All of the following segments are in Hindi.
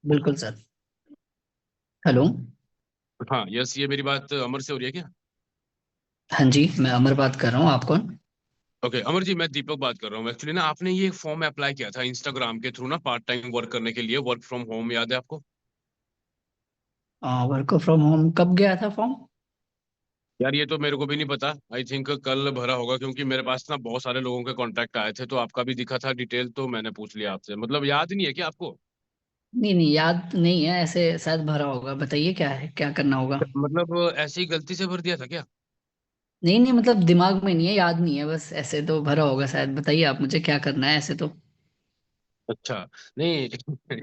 बिल्कुल सर। हेलो। हाँ यस, ये मेरी बात अमर से हो रही है क्या? हाँ जी, मैं अमर बात कर रहा हूँ। आप कौन? ओके अमर जी, मैं दीपक बात कर रहा हूँ। एक्चुअली ना आपने ये फॉर्म अप्लाई किया था इंस्टाग्राम के थ्रू ना, पार्ट टाइम वर्क करने के लिए, वर्क फ्रॉम होम, याद है आपको? वर्क फ्रॉम होम कब गया था फॉर्म? यार ये तो मेरे को भी नहीं पता, आई थिंक कल भरा होगा, क्योंकि मेरे पास ना बहुत सारे लोगों के कांटेक्ट आए थे, तो आपका भी दिखा था डिटेल, तो मैंने पूछ लिया आपसे। मतलब याद नहीं है क्या आपको? नहीं नहीं, याद नहीं है। ऐसे शायद भरा होगा। बताइए क्या है, क्या करना होगा? मतलब ऐसे ही गलती से भर दिया था क्या? नहीं नहीं, मतलब दिमाग में नहीं है, याद नहीं है, बस ऐसे तो भरा होगा शायद। बताइए आप मुझे क्या करना है ऐसे तो। अच्छा। नहीं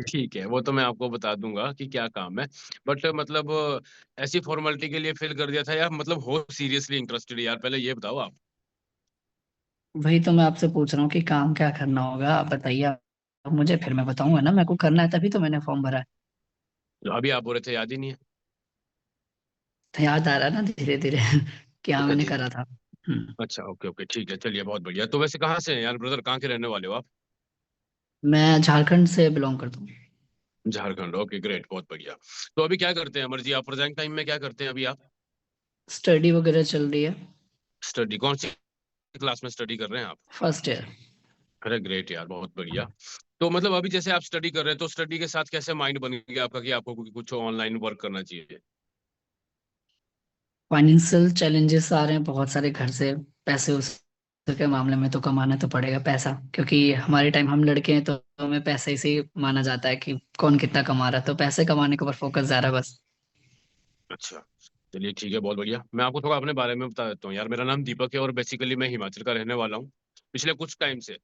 ठीक है, वो तो मैं आपको बता दूंगा कि क्या काम है। बट मतलब ऐसी फॉर्मेलिटी के लिए फिल कर दिया था, या मतलब हो सीरियसली इंटरेस्टेड? यार पहले ये बताओ आप। वही तो मैं आपसे पूछ रहा हूँ कि काम क्या करना होगा। आप बताइए आप मुझे, फिर मैं बताऊंगा ना। मेरे को करना है तभी तो मैंने फॉर्म भरा है। जो अभी आप बोल रहे थे याद ही नहीं है। तो याद आ रहा है ना धीरे धीरे क्या अच्छा मैंने धीरे। करा था। हम्म। अच्छा ओके ओके, ठीक है, चलिए बहुत बढ़िया। तो वैसे कहाँ से हैं यार ब्रदर, कहाँ के रहने वाले हो आप? मैं झारखंड से बिलोंग करता हूँ। झारखंड, ओके ग्रेट, बहुत बढ़िया। तो अभी क्या करते हैं अमर जी, आप प्रेजेंट टाइम में क्या करते हैं अभी आप? स्टडी वगैरह चल रही है। स्टडी कौन सी क्लास में स्टडी कर रहे हैं आप? First year. अरे ग्रेट यार, बहुत बढ़िया। तो मतलब अभी जैसे आप स्टडी कर रहे हैं, तो स्टडी के साथ कैसे माइंड बन गया आपका कि आपको कुछ ऑनलाइन वर्क करना चाहिए? फाइनेंशियल चैलेंजेस आ रहे हैं बहुत सारे घर से। पैसे उस के मामले में तो कमाना तो पड़ेगा पैसा, क्योंकि हमारे टाइम हम लड़के हैं तो हमें पैसे से ही माना जाता है कि कौन कितना कमा रहा है, तो पैसे कमाने के ऊपर फोकस जा रहा है बस। अच्छा, चलिए ठीक है, बहुत बढ़िया। मैं आपको थोड़ा अपने बारे में बता देता हूँ यार। मेरा नाम दीपक है और बेसिकली मैं हिमाचल का रहने वाला हूँ। पिछले कुछ टाइम से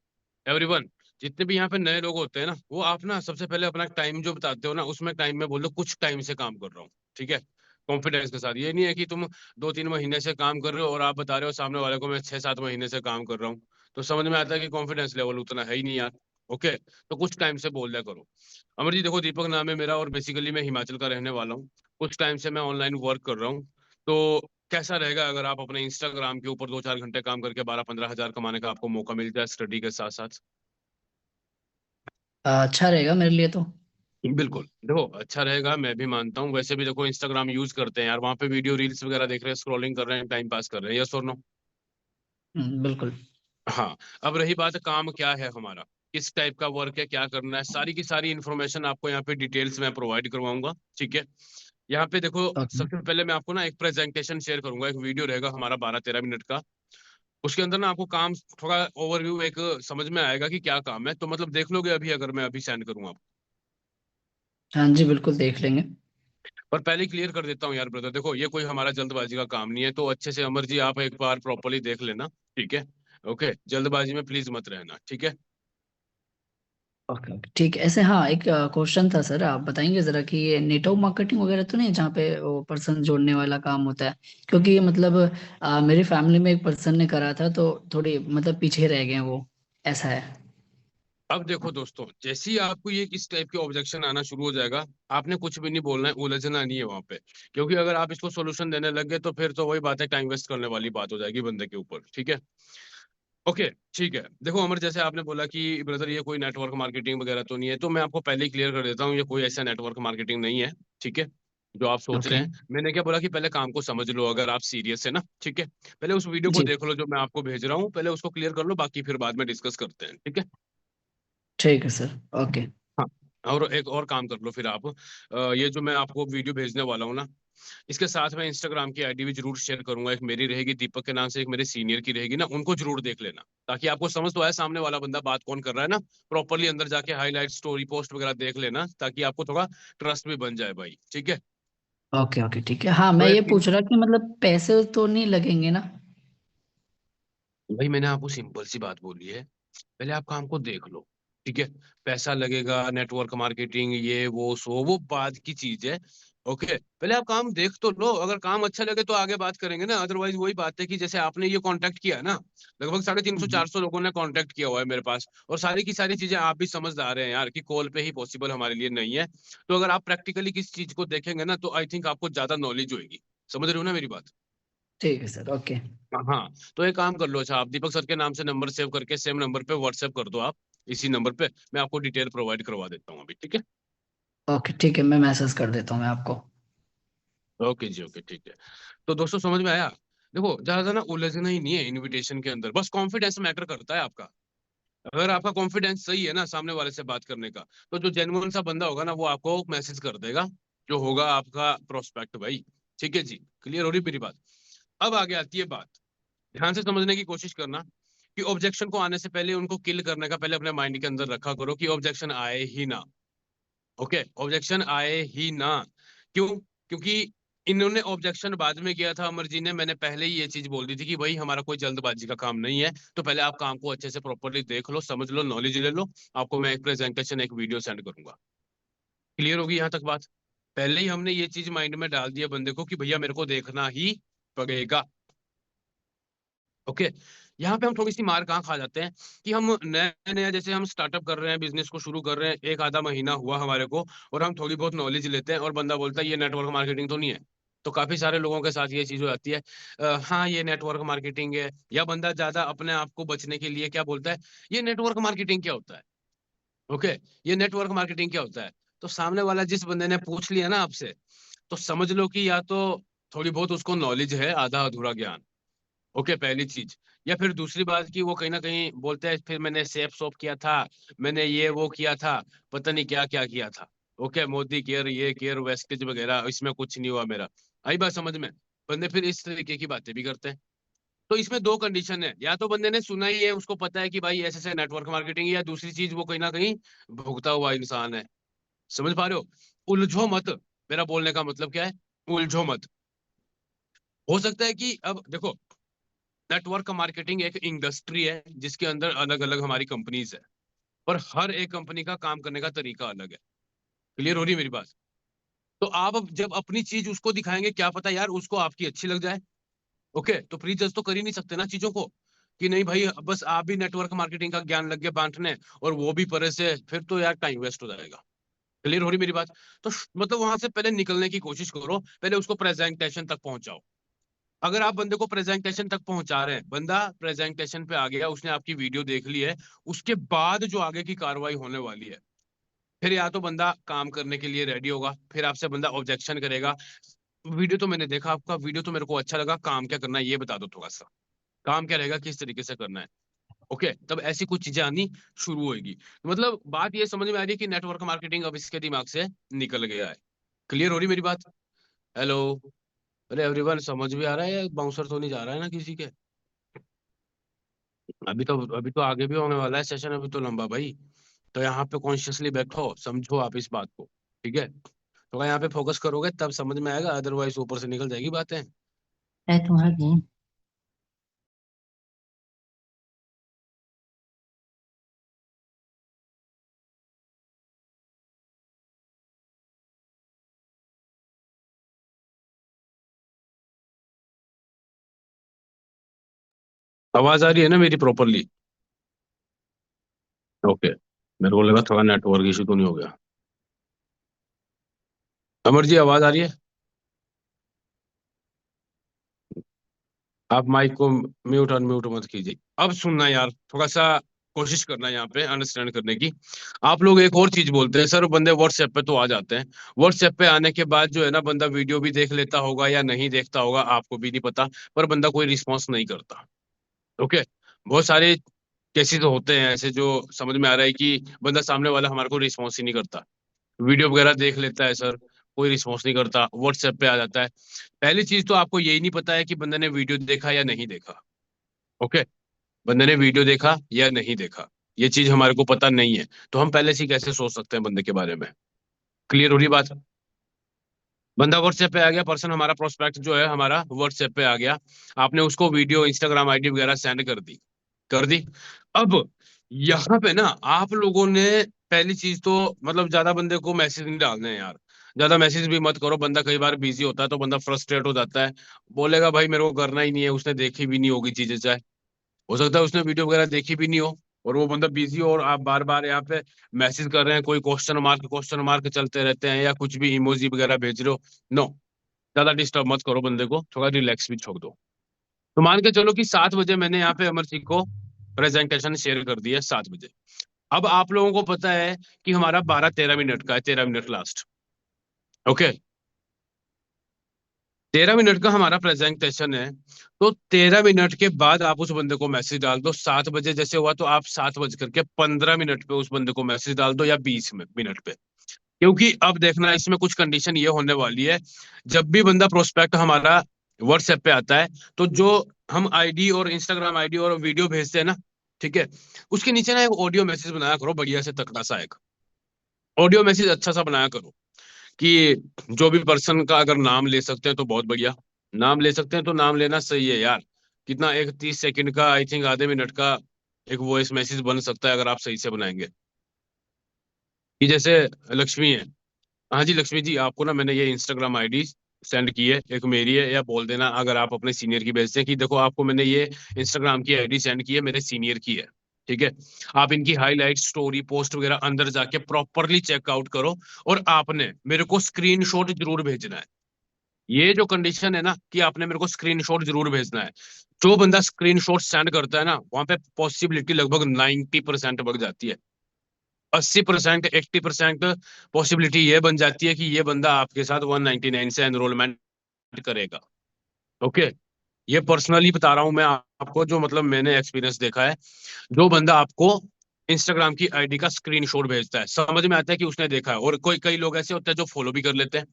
एवरीवन, जितने भी यहाँ पे नए लोग होते हैं ना, वो आप ना सबसे पहले अपना टाइम जो बताते हो ना, उसमें टाइम में बोलो कुछ टाइम से काम कर रहा हूँ। ठीक है? कॉन्फिडेंस के साथ। ये नहीं है कि तुम 2-3 महीने से काम कर रहे हो और आप बता रहे हो सामने वाले को मैं 6-7 महीने से काम कर रहा हूँ। तो समझ में आता है कि कॉन्फिडेंस लेवल उतना है ही नहीं यार। ओके, तो कुछ टाइम से बोल दिया करो। अमर जी देखो, दीपक नाम है मेरा और बेसिकली मैं हिमाचल का रहने वाला हूँ। कुछ टाइम से मैं ऑनलाइन वर्क कर रहा हूँ। तो कैसा रहेगा अगर आप अपने इंस्टाग्राम के ऊपर 2-4 घंटे काम करके 12-15 हजार कमाने का आपको मौका मिल जाए स्टडी के साथ साथ? अच्छा रहेगा मेरे लिए तो। बिल्कुल, देखो अच्छा रहेगा, मैं भी मानता हूँ। वैसे भी देखो इंस्टाग्राम यूज करते हैं यार, वहां पे वीडियो रील्स वगैरह देख रहे हैं, स्क्रॉलिंग कर रहे हैं, टाइम पास कर रहे हैं, यस और नो? बिल्कुल। हाँ। अब रही बात काम क्या है हमारा, किस टाइप का वर्क है, क्या करना है, सारी की सारी इन्फॉर्मेशन आपको यहाँ पे डिटेल्स में प्रोवाइड करवाऊंगा। ठीक है? यहाँ पे देखो, ओके। सबसे पहले मैं आपको ना एक प्रेजेंटेशन शेयर करूंगा, एक वीडियो रहेगा हमारा 12-13 मिनट का। उसके अंदर ना आपको काम थोड़ा ओवरव्यू एक समझ में आएगा कि क्या काम है, तो मतलब देख लोगे अभी अगर मैं अभी सेंड करूँ आप? हाँ जी, बिल्कुल देख लेंगे। पर पहले क्लियर कर देता हूँ यार ब्रदर, देखो ये कोई हमारा जल्दबाजी का काम नहीं है, तो अच्छे से अमर जी आप एक बार प्रॉपरली देख लेना। ठीक है? ओके, जल्दबाजी में प्लीज मत रहना, ठीक है? ओके ओके ठीक है। ऐसे हाँ, एक क्वेश्चन था सर। आप बताएंगे जरा कि ये नेटवर्क मार्केटिंग वगैरह तो नहीं है जहाँ पे वो पर्सन जोड़ने वाला काम होता है? क्योंकि मतलब मेरी फैमिली में एक पर्सन ने करा था तो थोड़ी मतलब पीछे रह गए हैं वो। ऐसा है। अब देखो दोस्तों, जैसे ही आपको ये इस टाइप के ऑब्जेक्शन आना शुरू हो जाएगा, आपने कुछ भी नहीं बोलना है, उलझना नहीं है वहां पे। क्योंकि अगर आप इसको सोल्यूशन देने लग गए, तो फिर तो वही बात है, टाइम वेस्ट करने वाली बात हो जाएगी बंदे के ऊपर। ठीक है? ओके, ठीक है। देखो अमर, जैसे आपने बोला कि ब्रदर ये कोई नेटवर्क मार्केटिंग वगैरह तो नहीं है, तो मैं आपको पहले ही क्लियर कर देता हूँ, ये कोई ऐसा नेटवर्क मार्केटिंग नहीं है। ठीक है? जो आप सोच रहे ओके। हैं। मैंने क्या बोला कि पहले काम को समझ लो, अगर आप सीरियस है ना। ठीक है? पहले उस वीडियो को जी। देख लो जो मैं आपको भेज रहा हूँ, पहले उसको क्लियर कर लो, बाकी फिर बाद में डिस्कस करते हैं, ठीक है? ठीक है सर। ओके। हाँ। और एक और काम कर लो फिर आप, ये जो मैं आपको वीडियो भेजने वाला हूँ ना, इसके साथ मैं इंस्टाग्राम की आईडी भी जरूर शेयर करूंगा। एक मेरी रहेगी दीपक के नाम से, एक मेरे सीनियर की रहेगी ना, उनको जरूर देख लेना, ताकि आपको समझ तो आए सामने वाला बंदा बात कौन कर रहा है ना। प्रॉपरली अंदर जाके हाईलाइट स्टोरी पोस्ट वगैरह देख लेना, ताकि आपको थोड़ा ट्रस्ट भी बन जाए भाई, ठीक है? ओके ओके ठीक है। हाँ, तो मैं ये एक पूछ रहा कि मतलब पैसे तो नहीं लगेंगे ना? भाई, मैंने आपको सिंपल सी बात बोली है, पहले आप काम को देख लो। ठीक है? पैसा लगेगा, नेटवर्क मार्केटिंग, ये वो सो वो बाद की चीज है। ओके, पहले आप काम देख तो लो, अगर काम अच्छा लगे तो आगे बात करेंगे ना। अदरवाइज वही बात है कि जैसे आपने ये कांटेक्ट किया है ना, लगभग 350 हम्म। 400 लोगों ने कांटेक्ट किया हुआ है मेरे पास, और सारी की सारी चीजें आप भी समझदार हैं यार कि कॉल पे ही पॉसिबल हमारे लिए नहीं है। तो अगर आप प्रैक्टिकली किसी चीज को देखेंगे ना, तो आई थिंक आपको ज्यादा नॉलेज होगी। समझ रहे हो ना मेरी बात? ठीक है सर। ओके। हाँ। तो एक काम कर लो, अच्छा आप दीपक सर के नाम से नंबर सेव करके सेम नंबर पे व्हाट्सएप कर दो आप। इसी नंबर पे मैं आपको डिटेल प्रोवाइड करवा देता हूँ अभी, ठीक है? ओके ठीक है, मैं मैसेज कर देता हूँ मैं आपको। ओके जी, ओके, ठीक है। तो दोस्तों समझ में आया। देखो ज्यादा ना उलझना ही नहीं है इनविटेशन के अंदर, बस कॉन्फिडेंस मैटर करता है आपका। अगर आपका कॉन्फिडेंस सही है ना सामने वाले से बात करने का, तो जो जेन्युइन सा बंदा होगा ना वो आपको मैसेज कर देगा, जो होगा आपका प्रोस्पेक्ट भाई। ठीक है जी, क्लियर हो रही मेरी बात। अब आगे आती है बात, ध्यान से समझने की कोशिश करना कि ऑब्जेक्शन को आने से पहले उनको किल करने का पहले अपने माइंड के अंदर रखा करो कि ऑब्जेक्शन आए ही ना। ओके, ऑब्जेक्शन आए ही ना। क्यों? क्योंकि इन्होंने ऑब्जेक्शन बाद में किया था अमर जी ने, मैंने पहले ही ये चीज बोल दी थी कि भाई हमारा कोई जल्दबाजी का काम नहीं है, तो पहले आप काम को अच्छे से प्रॉपरली देख लो, समझ लो, नॉलेज ले लो। आपको मैं एक प्रेजेंटेशन, एक वीडियो सेंड करूंगा। क्लियर होगी यहाँ तक बात? पहले ही हमने ये चीज माइंड में डाल दिया बंदे को कि भैया मेरे को देखना ही पड़ेगा। ओके। यहाँ पे हम थोड़ी सी मार कहाँ खा जाते हैं कि हम नया नया जैसे हम स्टार्टअप कर रहे हैं, बिजनेस को शुरू कर रहे हैं, एक आधा महीना हुआ हमारे को, और हम थोड़ी बहुत नॉलेज लेते हैं और बंदा बोलता है ये नेटवर्क मार्केटिंग तो नहीं है। तो काफी सारे लोगों के साथ ये चीज हो जाती है, हाँ ये नेटवर्क मार्केटिंग है, या बंदा ज्यादा अपने आप को बचने के लिए क्या बोलता है, ये नेटवर्क मार्केटिंग क्या होता है। ओके, ये नेटवर्क मार्केटिंग क्या होता है। तो सामने वाला जिस बंदे ने पूछ लिया ना आपसे, तो समझ लो कि या तो थोड़ी बहुत उसको नॉलेज है, आधा अधूरा ज्ञान। ओके, पहली चीज। या फिर दूसरी बात कि वो कहीं ना कहीं बोलते हैं फिर मैंने सेफ सॉप किया था, मैंने ये वो किया था, पता नहीं क्या क्या किया था। ओके, मोदी केयर, ये केयर, वेस्टेज वगैरह, इसमें कुछ नहीं हुआ मेरा। आई बात समझ में? बंदे फिर इस तरीके की बातें भी करते हैं। तो इसमें दो कंडीशन है, या तो बंदे ने सुना ही है, उसको पता है कि भाई ऐसे ऐसे नेटवर्क मार्केटिंग, या दूसरी चीज वो कहीं ना कहीं भुगता हुआ इंसान है। समझ पा रहे हो? उलझो मत। मेरा बोलने का मतलब क्या है? उलझो मत। हो सकता है कि अब देखो, नेटवर्क मार्केटिंग एक इंडस्ट्री है जिसके अंदर अलग अलग हमारी कंपनीज है, और हर एक कंपनी का काम करने का तरीका अलग है। क्लियर हो रही है मेरी बात? तो आप अब जब अपनी चीज उसको दिखाएंगे, क्या पता यार उसको आपकी अच्छी लग जाए। ओके, तो प्री जज तो कर ही नहीं सकते ना चीजों को, कि नहीं भाई बस आप भी नेटवर्क मार्केटिंग का ज्ञान लग गया बांटने और वो भी परे से, फिर तो यार टाइम वेस्ट हो जाएगा। क्लियर हो रही मेरी बात? तो मतलब वहां से पहले निकलने की कोशिश करो, पहले उसको प्रेजेंटेशन तक पहुंचाओ। अगर आप बंदे को प्रेजेंटेशन तक पहुंचा रहे हैं, बंदा प्रेजेंटेशन पे आ गया, उसने आपकी वीडियो देख ली है, उसके बाद जो आगे की कार्रवाई होने वाली है, फिर या तो बंदा काम करने के लिए रेडी होगा, फिर आपसे बंदा ऑब्जेक्शन करेगा, वीडियो तो मैंने देखा आपका, वीडियो तो मेरे को अच्छा लगा, काम क्या करना है ये बता दो थोड़ा सा, काम क्या रहेगा, किस तरीके से करना है। ओके, तब ऐसी कुछ चीजें आनी शुरू होगी। मतलब बात ये समझ में आ रही है कि नेटवर्क मार्केटिंग अब इसके दिमाग से निकल गया है। क्लियर हो रही मेरी बात? हेलो? अरे एवरीवन, समझ भी आ रहा है या बाउंसर तो नहीं जा रहा है ना किसी के? अभी तो आगे भी होने वाला है सेशन, अभी तो लंबा भाई। तो यहाँ पे कॉन्शियसली बैठो, समझो आप इस बात को। ठीक है, तो यहाँ पे फोकस करोगे तब समझ में आएगा, अदरवाइज ऊपर से निकल जाएगी बातें। है तुम्हारा गेम। आवाज आ रही है ना मेरी प्रॉपरली? ओके, मेरे को लगा थोड़ा नेटवर्क इशू तो नहीं हो गया। अमर जी, आवाज आ रही है? आप माइक को म्यूट अनम्यूट मत कीजिए। अब सुनना यार, थोड़ा सा कोशिश करना यहाँ पे अंडरस्टैंड करने की। आप लोग एक और चीज बोलते हैं, सर बंदे व्हाट्सएप पे तो आ जाते हैं, व्हाट्सएप पे आने के बाद जो है ना बंदा वीडियो भी देख लेता होगा या नहीं देखता होगा आपको भी नहीं पता, पर बंदा कोई रिस्पॉन्स नहीं करता। ओके, बहुत सारे केसेस होते हैं ऐसे जो समझ में आ रहा है कि बंदा सामने वाला हमारे को रिस्पॉन्स ही नहीं करता, वीडियो वगैरह देख लेता है सर, कोई रिस्पॉन्स नहीं करता, व्हाट्सएप पे आ जाता है। पहली चीज तो आपको यही नहीं पता है कि बंदे ने वीडियो देखा या नहीं देखा। ओके, बंदे ने वीडियो देखा या नहीं देखा, ये चीज हमारे को पता नहीं है, तो हम पहले से ही कैसे सोच सकते हैं बंदे के बारे में। क्लियर हो रही बात? बंदा व्हाट्सएप पे आ गया, पर्सन हमारा प्रोस्पेक्ट जो है हमारा व्हाट्सएप पे आ गया, आपने उसको वीडियो, इंस्टाग्राम आईडी वगैरह सेंड कर दी, कर दी। अब यहाँ पे ना आप लोगों ने पहली चीज तो मतलब ज्यादा बंदे को मैसेज नहीं डालने हैं यार, ज्यादा मैसेज भी मत करो, बंदा कई बार बिजी होता है तो बंदा फ्रस्ट्रेट हो जाता है, बोलेगा भाई मेरे को करना ही नहीं है, उसने देखी भी नहीं होगी चीजें, चाहे हो सकता है उसने वीडियो वगैरह देखी भी नहीं हो, और वो बंदा बिजी हो और आप बार बार यहाँ पे मैसेज कर रहे हैं, कोई क्वेश्चन मार्क चलते रहते हैं या कुछ भी इमोजी वगैरह भेज रहे हो। नो, ज्यादा डिस्टर्ब मत करो बंदे को, थोड़ा रिलैक्स भी छोड़ दो। तो मान के चलो कि 7 बजे मैंने यहाँ पे अमर सिंह को प्रेजेंटेशन शेयर कर दी है, 7 बजे। अब आप लोगों को पता है कि हमारा 12-13 मिनट का है, 13 मिनट लास्ट। ओके, 13 मिनट का हमारा प्रेजेंटेशन है। तो 13 मिनट के बाद आप उस बंदे को मैसेज डाल दो, 7 बजे जैसे हुआ तो आप 7 बज करके 15 मिनट पे उस बंदे को मैसेज डाल दो, या 20 मिनट पे। क्योंकि अब देखना, इसमें कुछ कंडीशन ये होने वाली है। जब भी बंदा प्रोस्पेक्ट हमारा व्हाट्सएप पे आता है, तो जो हम आईडी और इंस्टाग्राम आईडी और वीडियो भेजते हैं ना, ठीक है, उसके नीचे ना एक ऑडियो मैसेज बनाया करो, बढ़िया से तकड़ा सा एक ऑडियो मैसेज अच्छा सा बनाया करो। कि जो भी पर्सन का अगर नाम ले सकते हैं तो बहुत बढ़िया, नाम ले सकते हैं तो नाम लेना सही है यार। कितना, एक 30 सेकंड का, आई थिंक आधे मिनट का एक वॉइस मैसेज बन सकता है अगर आप सही से बनाएंगे। कि जैसे लक्ष्मी है, हाँ जी लक्ष्मी जी, आपको ना मैंने ये इंस्टाग्राम आईडी सेंड की है, एक मेरी है, या बोल देना अगर आप अपने सीनियर की भेजते हैं कि देखो आपको मैंने ये इंस्टाग्राम की आईडी सेंड की है, मेरे सीनियर की है। ठीक है, आप इनकी हाईलाइट स्टोरी पोस्ट वगैरह अंदर जाके प्रॉपरली चेकआउट करो, और आपने मेरे को स्क्रीनशॉट जरूर भेजना है। ये जो कंडीशन है ना, कि आपने मेरे को स्क्रीनशॉट जरूर भेजना है। जो बंदा स्क्रीनशॉट सेंड करता है ना, वहां पे पॉसिबिलिटी लगभग 90% बढ़ जाती है। 80%, 80% पॉसिबिलिटी ये बन जाती है कि ये बंदा आपके साथ 199 से एनरोलमेंट करेगा। ओके, ये पर्सनली बता रहा हूं मैं आपको, जो मतलब मैंने एक्सपीरियंस देखा है। जो बंदा आपको इंस्टाग्राम की आईडी का स्क्रीनशॉट भेजता है, समझ में आता है कि उसने देखा है। और कोई कई लोग ऐसे होते हैं जो फॉलो भी कर लेते हैं।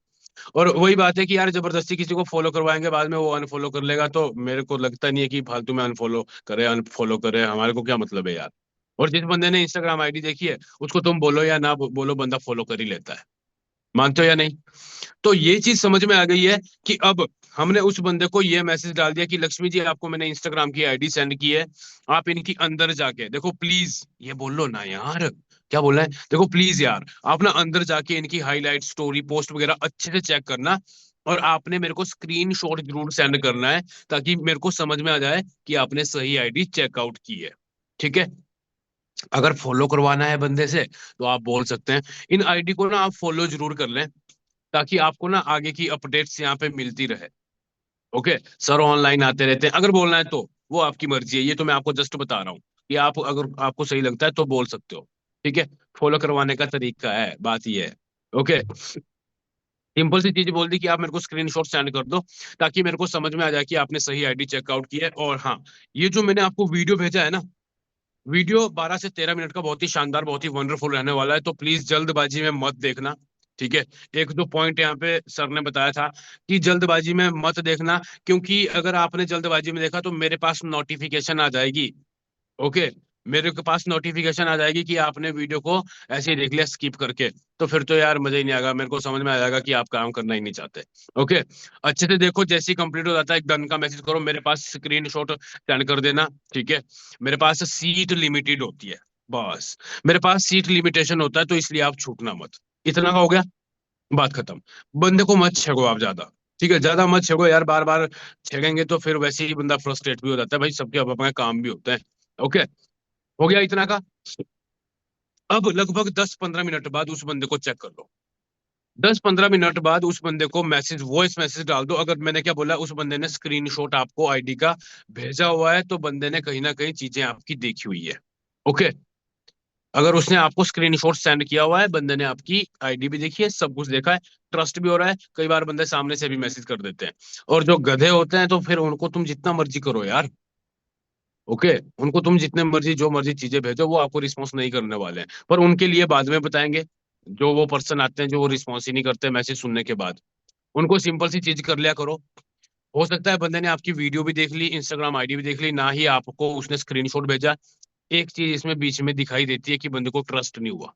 और वही बात है कि यार जबरदस्ती किसी को फॉलो करवाएंगे, बाद में वो अनफॉलो कर लेगा, तो मेरे को लगता नहीं है कि फालतू में अनफॉलो करे अनफॉलो करे, हमारे को क्या मतलब है यार। और जिस बंदे ने इंस्टाग्राम आईडी देखी है, उसको तुम बोलो या ना बोलो, बंदा फॉलो कर ही लेता है। मानते हो या नहीं? तो ये चीज समझ में आ गई है कि अब हमने उस बंदे को ये मैसेज डाल दिया कि लक्ष्मी जी, आपको मैंने इंस्टाग्राम की आईडी सेंड की है, आप इनकी अंदर जाके देखो प्लीज। ये बोल लो ना यार, क्या बोल रहा है, देखो प्लीज यार, आप ना अंदर जाके इनकी हाईलाइट स्टोरी पोस्ट वगैरह अच्छे से चेक करना, और आपने मेरे को स्क्रीन शॉट जरूर सेंड करना है, ताकि मेरे को समझ में आ जाए कि आपने सही आईडी चेकआउट की है। ठीक है, अगर फॉलो करवाना है बंदे से, तो आप बोल सकते हैं इन आईडी को ना आप फॉलो जरूर कर लें, ताकि आपको ना आगे की अपडेट्स यहाँ पे मिलती रहे। ओके, सर ऑनलाइन आते रहते हैं, अगर बोलना है तो वो आपकी मर्जी है, ये तो मैं आपको जस्ट बता रहा हूँ कि आप अगर आपको सही लगता है तो बोल सकते हो। ठीक है, फॉलो करवाने का तरीका है, बात ये है। ओके, सिंपल सी चीज बोल दी कि आप मेरे को स्क्रीनशॉट सेंड कर दो, ताकि मेरे को समझ में आ जाए कि आपने सही आईडी चेकआउट की है। और हाँ, ये जो मैंने आपको वीडियो भेजा है ना, वीडियो 12 से 13 मिनट का बहुत ही शानदार, बहुत ही वंडरफुल रहने वाला है, तो प्लीज जल्दबाजी में मत देखना। ठीक है, एक दो पॉइंट यहाँ पे सर ने बताया था कि जल्दबाजी में मत देखना, क्योंकि अगर आपने जल्दबाजी में देखा तो मेरे पास नोटिफिकेशन आ जाएगी। ओके, मेरे के पास नोटिफिकेशन आ जाएगी कि आपने वीडियो को ऐसे ही देख लिया स्किप करके, तो फिर तो यार मजा ही नहीं आएगा, मेरे को समझ में आ जाएगा कि आप काम करना ही नहीं चाहते। ओके, अच्छे से देखो, जैसे ही कंप्लीट हो जाता है एक डन का मैसेज करो, मेरे पास स्क्रीन शॉट सेंड कर देना। ठीक है, मेरे पास सीट लिमिटेड होती है, बस मेरे पास सीट लिमिटेशन होता है, तो इसलिए आप छूटना मत। इतना का हो गया, बात खत्म। बंदे को मत छेड़ो आप ज्यादा। ठीक है, ज्यादा मत छेड़ो यार, बार बार छेड़ेंगे तो फिर वैसे ही बंदा फ्रस्ट्रेट भी हो जाता है भाई, सबके अपने काम भी होते हैं। ओके, हो गया इतना का। अब लगभग 10-15 मिनट बाद उस बंदे को चेक कर लो। 10-15 मिनट बाद उस बंदे को मैसेज, वॉइस मैसेज डाल दो। अगर मैंने क्या बोला, उस बंदे ने स्क्रीनशॉट आपको आईडी का भेजा हुआ है, तो बंदे ने कहीं ना कहीं चीजें आपकी देखी हुई है। ओके, अगर उसने आपको स्क्रीनशॉट सेंड किया हुआ है, बंदे ने आपकी आईडी भी देखी है, सब कुछ देखा है, ट्रस्ट भी हो रहा है। कई बार बंदे सामने से भी मैसेज कर देते हैं, और जो गधे होते हैं तो फिर उनको तुम जितना मर्जी करो यार। ओके, उनको तुम जितने मर्जी जो मर्जी चीजें भेजो, वो आपको रिस्पॉन्स नहीं करने वाले हैं, पर उनके लिए बाद में बताएंगे। जो वो पर्सन आते हैं जो वो रिस्पॉन्स ही नहीं करते मैसेज सुनने के बाद, उनको सिंपल सी चीज कर लिया करो। हो सकता है बंदे ने आपकी वीडियो भी देख ली, इंस्टाग्राम आईडी भी देख ली, ना ही आपको उसने स्क्रीनशॉट भेजा। एक चीज इसमें बीच में दिखाई देती है कि बंदे को ट्रस्ट नहीं हुआ।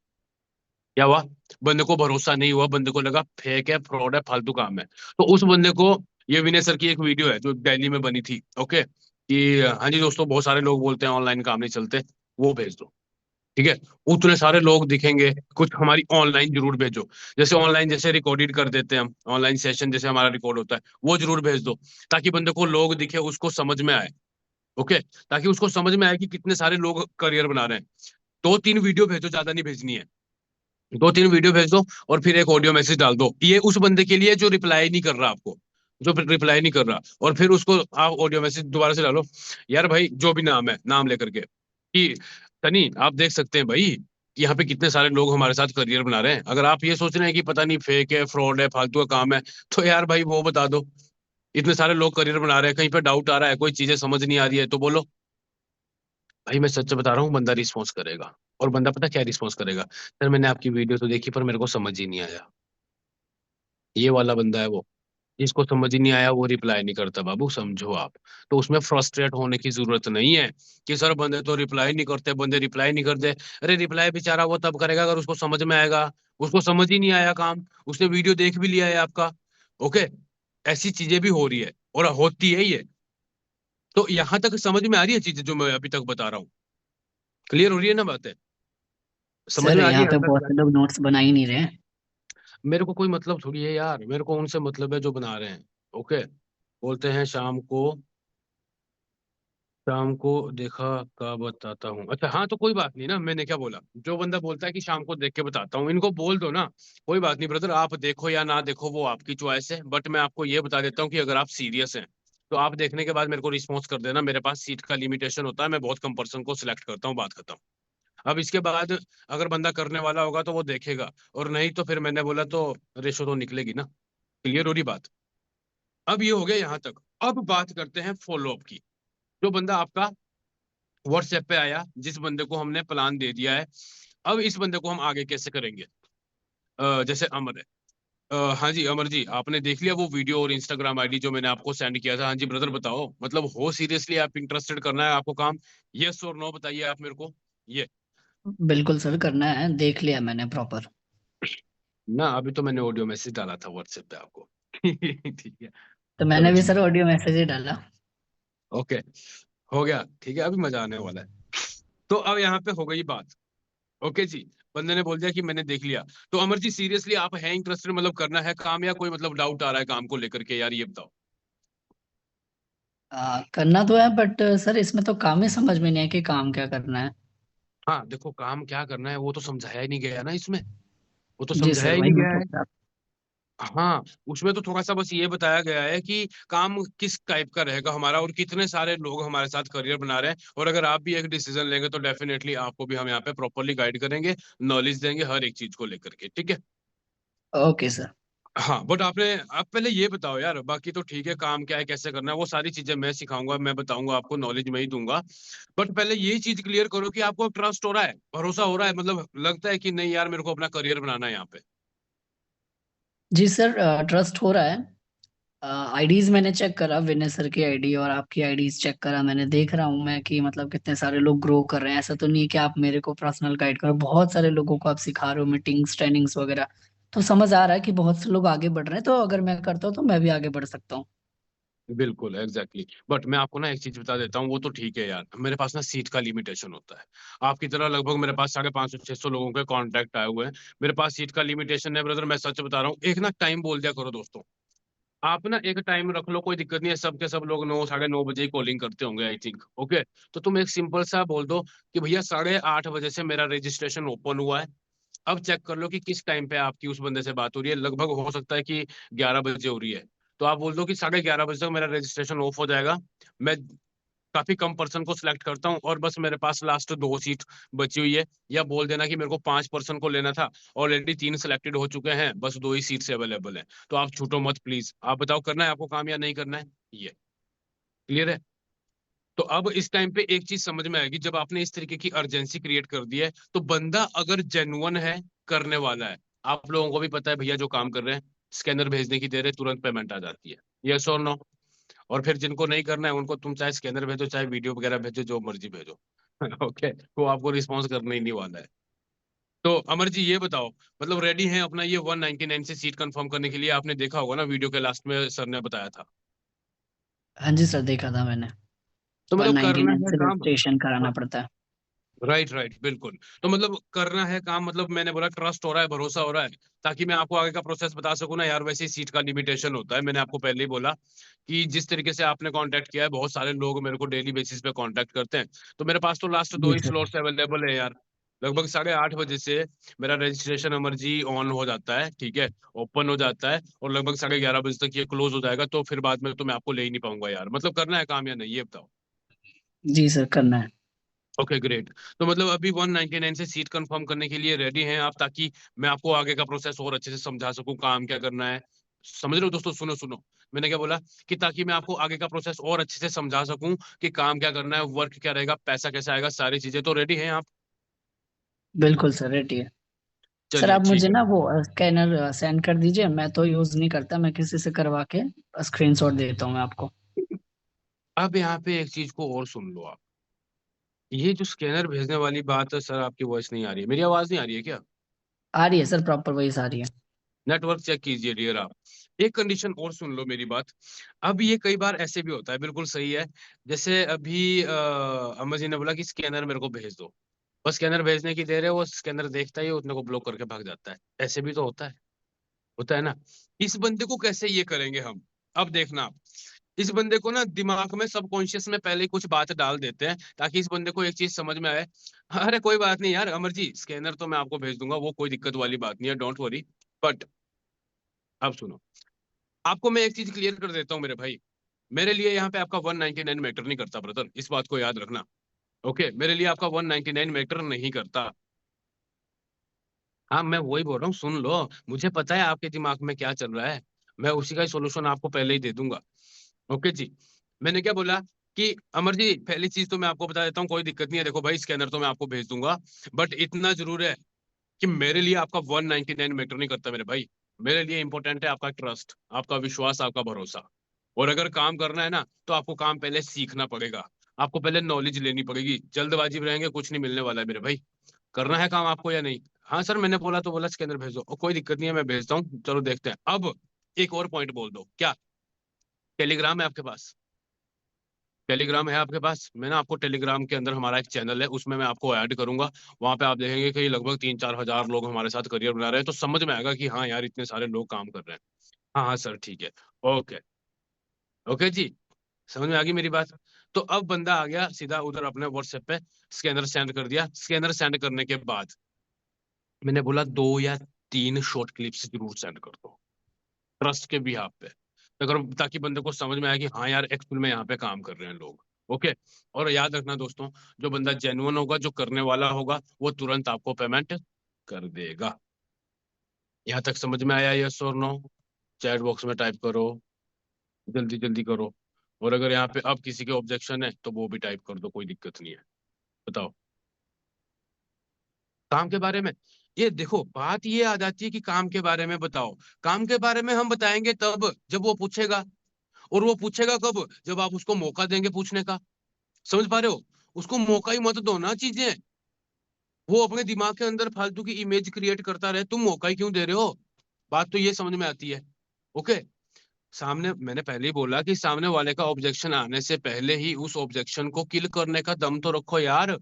क्या हुआ? बंदे को भरोसा नहीं हुआ, बंदे को लगा फेक है, फ्रॉड है, फालतू काम है। तो उस बंदे को, ये विनय सर की एक वीडियो है जो दिल्ली में बनी थी, ओके, कि हाँ जी दोस्तों, बहुत सारे लोग बोलते हैं ऑनलाइन काम नहीं चलते, वो भेज दो। ठीक है, उतने सारे लोग दिखेंगे, कुछ हमारी ऑनलाइन जरूर भेजो। जैसे ऑनलाइन जैसे रिकॉर्डेड कर देते हैं हम, ऑनलाइन सेशन जैसे हमारा रिकॉर्ड होता है, वो जरूर भेज दो, ताकि बंदे को लोग दिखे, उसको समझ में आए। ओके, ताकि उसको समझ में आए कि कितने सारे लोग करियर बना रहे हैं। 2-3 वीडियो भेजो, ज्यादा नहीं भेजनी है। 2-3 वीडियो भेज दो, और फिर एक ऑडियो मैसेज डाल दो, ये उस बंदे के लिए जो रिप्लाई नहीं कर रहा आपको, जो रिप्लाई नहीं कर रहा, और फिर उसको आप ऑडियो मैसेज दोबारा से डालो। यार भाई, जो भी नाम है, नाम लेकर के कि सनी आप देख सकते हैं भाई कि यहाँ पे कितने सारे लोग हमारे साथ करियर बना रहे हैं। अगर आप ये सोच रहे हैं कि पता नहीं फेक है, फ्रॉड है, फालतू का काम है, तो यार भाई वो बता दो। इतने सारे लोग करियर बना रहे हैं, कहीं पे डाउट आ रहा है, कोई चीजें समझ नहीं आ रही है तो बोलो। भाई मैं सच बता रहा हूँ, बंदा रिस्पॉन्स करेगा। और बंदा पता क्या रिस्पॉन्स करेगा? सर मैंने आपकी वीडियो तो देखी पर मेरे को समझ ही नहीं आया। ये वाला बंदा है वो। जिसको समझ ही नहीं आया वो रिप्लाई नहीं करता बाबू, समझो आप। तो उसमें फ्रस्ट्रेट होने की जरूरत नहीं है कि सर बंदे तो रिप्लाई नहीं करते, बंदे रिप्लाई नहीं करते। अरे रिप्लाई बेचारा वो तब करेगा अगर उसको समझ में आएगा। उसको समझ ही नहीं आया काम, उसने वीडियो देख भी लिया है आपका। ओके। ऐसी चीजें भी हो रही है और होती है ये। तो यहां तक समझ में आ रही है चीजें जो मैं अभी तक बता रहा हूँ? क्लियर हो रही है ना बातें? समझ सर में आ रही है यहाँ पे यहाँ बहुत तक? से लोग नोट्स बना ही नहीं रहे हैं। मेरे को कोई मतलब थोड़ी है यार, मेरे को उनसे मतलब है जो बना रहे हैं। ओके। बोलते हैं शाम को देखा का बताता हूँ। अच्छा हाँ, तो कोई बात नहीं ना, मैंने क्या बोला, जो बंदा बोलता है कि शाम को देख के बताता हूँ, इनको बोल दो ना। कोई बात नहीं ब्रदर, आप देखो या ना देखो वो आपकी चॉइस है, बट मैं आपको ये बता देता हूँ कि अगर आप सीरियस हैं तो आप देखने के बाद मेरे को रिस्पॉन्स कर देना। मेरे पास सीट का लिमिटेशन होता है, मैं बहुत कम पर्सन को सिलेक्ट करता हूँ, बात खत्म। अब इसके बाद अगर बंदा करने वाला होगा तो वो देखेगा, और नहीं तो फिर मैंने बोला तो रेशो तो निकलेगी ना। क्लियर हो रही बात? अब ये हो गया यहाँ तक। अब बात करते हैं फॉलोअप की। जो बंदा आपका व्हाट्सएप पे आया, जिस बंदे को हमने प्लान दे दिया है, अब इस बंदे को हम आगे कैसे करेंगे? जैसे अमर है। हाँ जी अमर जी, आपने देख लिया वो वीडियो और इंस्टाग्राम आईडी जो मैंने आपको सेंड किया था? हाँ जी ब्रदर बताओ, मतलब हो सीरियसली आप इंटरेस्टेड करना है आपको काम? यस और नो बताइए आप मेरे को। ये बिल्कुल सर, करना है, देख लिया मैंने प्रॉपर। ना, अभी तो मैंने ऑडियो मैसेज डाला था व्हाट्सएप पे आपको। ठीक है। तो चलो मैंने भी ठीक सर ऑडियो मैसेज ही डाला। है। ओके। हो गया ठीक है, अभी मजा आने वाला है। तो अब यहाँ पे हो गई बात। ओके जी। बंदे ने बोल दिया कि मैंने देख लिया। तो अमर जी सीरियसली आप हैं इंटरेस्टेड, मतलब करना है काम, या कोई मतलब डाउट आ रहा है काम को लेकर के? यार ये बताओ। करना तो है, बट सर इसमें तो काम ही समझ में नहीं है कि काम क्या करना है। हाँ देखो, काम क्या करना है वो तो समझाया ही नहीं गया ना इसमें। वो तो जी समझाया सर, ही वही नहीं मैं गया है। पूछ रहा था। हाँ। उसमें तो थोड़ा सा बस ये बताया गया है कि काम किस टाइप का रहेगा हमारा, और कितने सारे लोग हमारे साथ करियर बना रहे हैं, और अगर आप भी एक डिसीजन लेंगे तो डेफिनेटली आपको भी हम यहाँ पे प्रॉपरली गाइड करेंगे, नॉलेज देंगे हर एक चीज को लेकर के, ठीक है? Okay sir. हाँ बट आप पहले ये बताओ यार, बाकी तो ठीक है, काम क्या है कैसे करना है वो सारी चीजें मैं सिखाऊंगा, मैं बताऊंगा आपको, नॉलेज मैं ही दूंगा। बट पहले यही चीज क्लियर करो कि आपको ट्रस्ट हो रहा है, भरोसा हो रहा है, मतलब लगता है कि नहीं यार मेरे को अपना करियर बनाना है यहाँ पे। जी सर, ट्रस्ट हो रहा है। आईडीज मैंने चेक करा, विनय सर की आईडी और आपकी आईडीज चेक करा मैंने, देख रहा हूँ मैं कि मतलब कितने सारे लोग ग्रो कर रहे हैं। ऐसा तो नहीं है कि आप मेरे को पर्सनल गाइड करो, बहुत सारे लोगों को आप सिखा रहे हो, मीटिंग्स ट्रेनिंग्स वगैरह। तो समझ आ रहा है कि बहुत से लोग आगे बढ़ रहे हैं, तो अगर मैं करता हूँ तो मैं भी आगे बढ़ सकता हूँ। बिल्कुल एग्जैक्टली बट मैं आपको ना एक चीज बता देता हूँ, वो तो ठीक है यार, मेरे पास ना सीट का लिमिटेशन होता है। आपकी तरह लगभग मेरे पास 550-600 लोगों के कॉन्टैक्ट आए हुए हैं। मेरे पास सीट का लिमिटेशन है ब्रदर, मैं सच बता रहा हूँ। एक ना टाइम बोल दिया करो दोस्तों। आप ना एक टाइम रख लो, कोई दिक्कत नहीं है, सबके सब लोग 9 साढ़े 9 बजे ही कॉलिंग करते होंगे आई थिंक। ओके। तो तुम एक सिंपल सा बोल दो कि भैया 8:30 बजे से मेरा रजिस्ट्रेशन ओपन हुआ है। अब चेक कर लो कि किस टाइम पे आपकी उस बंदे से बात हो रही है, लगभग हो सकता है कि 11 बजे हो रही है। तो आप बोल दो कि 11:30 बजे तक मेरा रजिस्ट्रेशन ऑफ हो जाएगा। मैं काफी कम पर्सन को सिलेक्ट करता हूँ और बस मेरे पास लास्ट 2 सीट बची हुई है। या बोल देना कि मेरे को 5 पर्सन को लेना था, ऑलरेडी 3 सिलेक्टेड हो चुके हैं, बस 2 ही सीट्स अवेलेबल है। तो आप छूटो मत प्लीज। आप बताओ करना है आपको काम या नहीं करना है? ये क्लियर है? तो अब इस टाइम पे एक चीज समझ में आएगी, जब आपने इस तरीके की अर्जेंसी क्रिएट कर दी है तो बंदा अगर जेन्युइन है, करने वाला है। आप लोगों को भी पता है भैया जो काम कर रहे हैं, स्कैनर भेजने की देर है तुरंत पेमेंट आ जाती है। यस और नो? और फिर जिनको नहीं करना है उनको तुम चाहे स्कैनर भेजो चाहे वीडियो वगैरह भेजो, जो मर्जी भेजो। ओके, वो आपको रिस्पॉन्स करने ही नहीं वाला है। तो अमर जी ये बताओ, मतलब रेडी हैं अपना ये 199 से सीट कंफर्म करने के लिए? आपने देखा होगा ना वीडियो के लास्ट में सर ने बताया था। हाँ जी सर, देखा था मैंने। तो वन मतलब नाइन्टी करना नाइन है से काम। रजिस्ट्रेशन कराना पड़ता है। राइट राइट बिल्कुल। तो मतलब करना है काम, मतलब मैंने बोला ट्रस्ट हो रहा है, भरोसा हो रहा है, ताकि मैं आपको आगे का प्रोसेस बता सकूं ना यार। वैसे ही सीट का लिमिटेशन होता है, मैंने आपको पहले ही बोला कि जिस तरीके से आपने कांटेक्ट किया है, बहुत सारे लोग मेरे को डेली बेसिस पे कांटेक्ट करते हैं। तो मेरे पास तो लास्ट दो जी ही सर। स्लॉट्स अवेलेबल है यार। लगभग 8:30 बजे से मेरा रजिस्ट्रेशन अमर जी ऑन हो जाता है, ठीक है, ओपन हो जाता है, और लगभग 11:30 बजे तक ये क्लोज हो जाएगा। तो फिर बाद में तो मैं आपको ले ही नहीं पाऊंगा यार। मतलब करना है काम या नहीं, ये बताओ। जी सर, करना है। Okay great. तो मतलब अभी 199 से सीट कंफर्म करने के लिए रेडी हैं आप, ताकि मैं आपको आगे का प्रोसेस और अच्छे से समझा सकूं, काम क्या करना है। समझ रहे हो दोस्तों? सुनो सुनो, मैंने क्या बोला, कि ताकि मैं आपको आगे का प्रोसेस और अच्छे से समझा सकूं कि काम क्या करना है, वर्क क्या रहेगा, पैसा कैसे आएगा, सारी चीजें। तो रेडी हैं आप? बिल्कुल सर, रेडी है। सर चलिए आप ठीक मुझे है। ना वो स्कैनर सेंड कर दीजिए, मैं तो यूज नहीं करता, मैं किसी से करवा के स्क्रीनशॉट देता हूँ मैं आपको। अब यहाँ पे एक चीज को और सुन लो आप। ये जो स्कैनर भेजने वाली बात है सर, आपकी वॉइस नहीं आ रही है, मेरी आवाज नहीं आ रही है क्या? आ रही है सर, प्रॉपर वॉइस आ रही है। नेटवर्क चेक कीजिए डियर आप। एक कंडीशन और सुन लो मेरी बात। अब ये कई बार ऐसे भी होता है, बिल्कुल सही है। जैसे अभी अम्मा जी ने बोला कि स्कैनर मेरे को भेज दो, बस स्कैनर भेजने की देर है, वो स्कैनर देखता ही उतने को ब्लॉक करके भाग जाता है। ऐसे भी तो होता है ना। इस बंदे को कैसे ये करेंगे हम? अब देखना आप, इस बंदे को ना दिमाग में सबकॉन्शियस में पहले ही कुछ बात डाल देते हैं, ताकि इस बंदे को एक चीज समझ में आए। अरे कोई बात नहीं यार अमर जी, स्कैनर तो मैं आपको भेज दूंगा, वो कोई दिक्कत वाली बात नहीं है, डोंट वरी। बट अब सुनो, आपको मैं एक चीज क्लियर कर देता हूँ मेरे भाई। मेरे लिए यहाँ पे आपका 199 मैटर नहीं करता ब्रदर, इस बात को याद रखना। ओके, मेरे लिए आपका 199 मैटर नहीं करता। हाँ मैं वही बोल रहा हूँ, सुन लो, मुझे पता है आपके दिमाग में क्या चल रहा है। मैं उसी का ही सोल्यूशन आपको पहले ही दे दूंगा। ओके जी। मैंने क्या बोला कि अमर जी, पहली चीज तो मैं आपको बता देता हूँ, कोई दिक्कत नहीं है, देखो भाई स्कैनर तो मैं आपको भेज दूंगा, बट इतना जरूर है कि मेरे लिए आपका 199 मैटर नहीं करता मेरे भाई। मेरे लिए इंपॉर्टेंट है आपका ट्रस्ट, आपका विश्वास, आपका भरोसा। और अगर काम करना है ना, तो आपको काम पहले सीखना पड़ेगा, आपको पहले नॉलेज लेनी पड़ेगी। जल्दबाजी में रहेंगे कुछ नहीं मिलने वाला है मेरे भाई। करना है काम आपको या नहीं? हाँ सर, मैंने बोला तो बोला, स्कैनर भेजो, और कोई दिक्कत नहीं है, मैं भेजता हूँ, चलो देखते हैं। अब एक और पॉइंट बोल दो, क्या टेलीग्राम है आपके पास? टेलीग्राम है आपके पास? मैं ना आपको टेलीग्राम के अंदर हमारा एक चैनल है, उसमें मैं आपको ऐड करूंगा। वहां पे आप देखेंगे कि लगभग 3-4 हजार लोग हमारे साथ करियर बना रहे हैं, तो समझ में आएगा कि हाँ यार इतने सारे लोग काम कर रहे हैं। हाँ हाँ सर ठीक है। ओके। ओके जी, समझ में आ गई मेरी बात? तो अब बंदा आ गया सीधा उधर अपने व्हाट्सएप पे, स्कैनर सेंड कर दिया। स्कैनर सेंड करने के बाद मैंने बोला 2 या 3 शॉर्ट क्लिप्स जरूर सेंड कर दो, ट्रस्ट के भी हाथ पे, अगर, ताकि बंदे को समझ में आए कि हाँ यार एक्चुअल में यहाँ पे काम कर रहे हैं लोग। ओके। और याद रखना दोस्तों, जो बंदा जेन्युइन होगा, जो करने वाला होगा, वो तुरंत आपको पेमेंट कर देगा। यहाँ तक समझ में आया? यस और नो? चैट बॉक्स में टाइप करो, जल्दी जल्दी करो। और अगर यहाँ पे अब किसी के ऑब्जेक्शन है तो वो भी टाइप कर दो, कोई दिक्कत नहीं है। बताओ। काम के बारे में, ये देखो बात ये आ जाती है कि काम के बारे में बताओ। काम के बारे में हम बताएंगे तब जब वो पूछेगा। और वो पूछेगा कब? जब आप उसको मौका देंगे पूछने का। समझ पा रहे हो? उसको मौका ही मत दो ना चीजें, वो अपने दिमाग के अंदर फालतू की इमेज क्रिएट करता रहे, तुम मौका ही क्यों दे रहे हो? बात तो ये समझ में आती है। ओके। सामने, मैंने पहले ही बोला कि सामने वाले का ऑब्जेक्शन आने से पहले ही उस ऑब्जेक्शन को किल करने का दम तो रखो यार।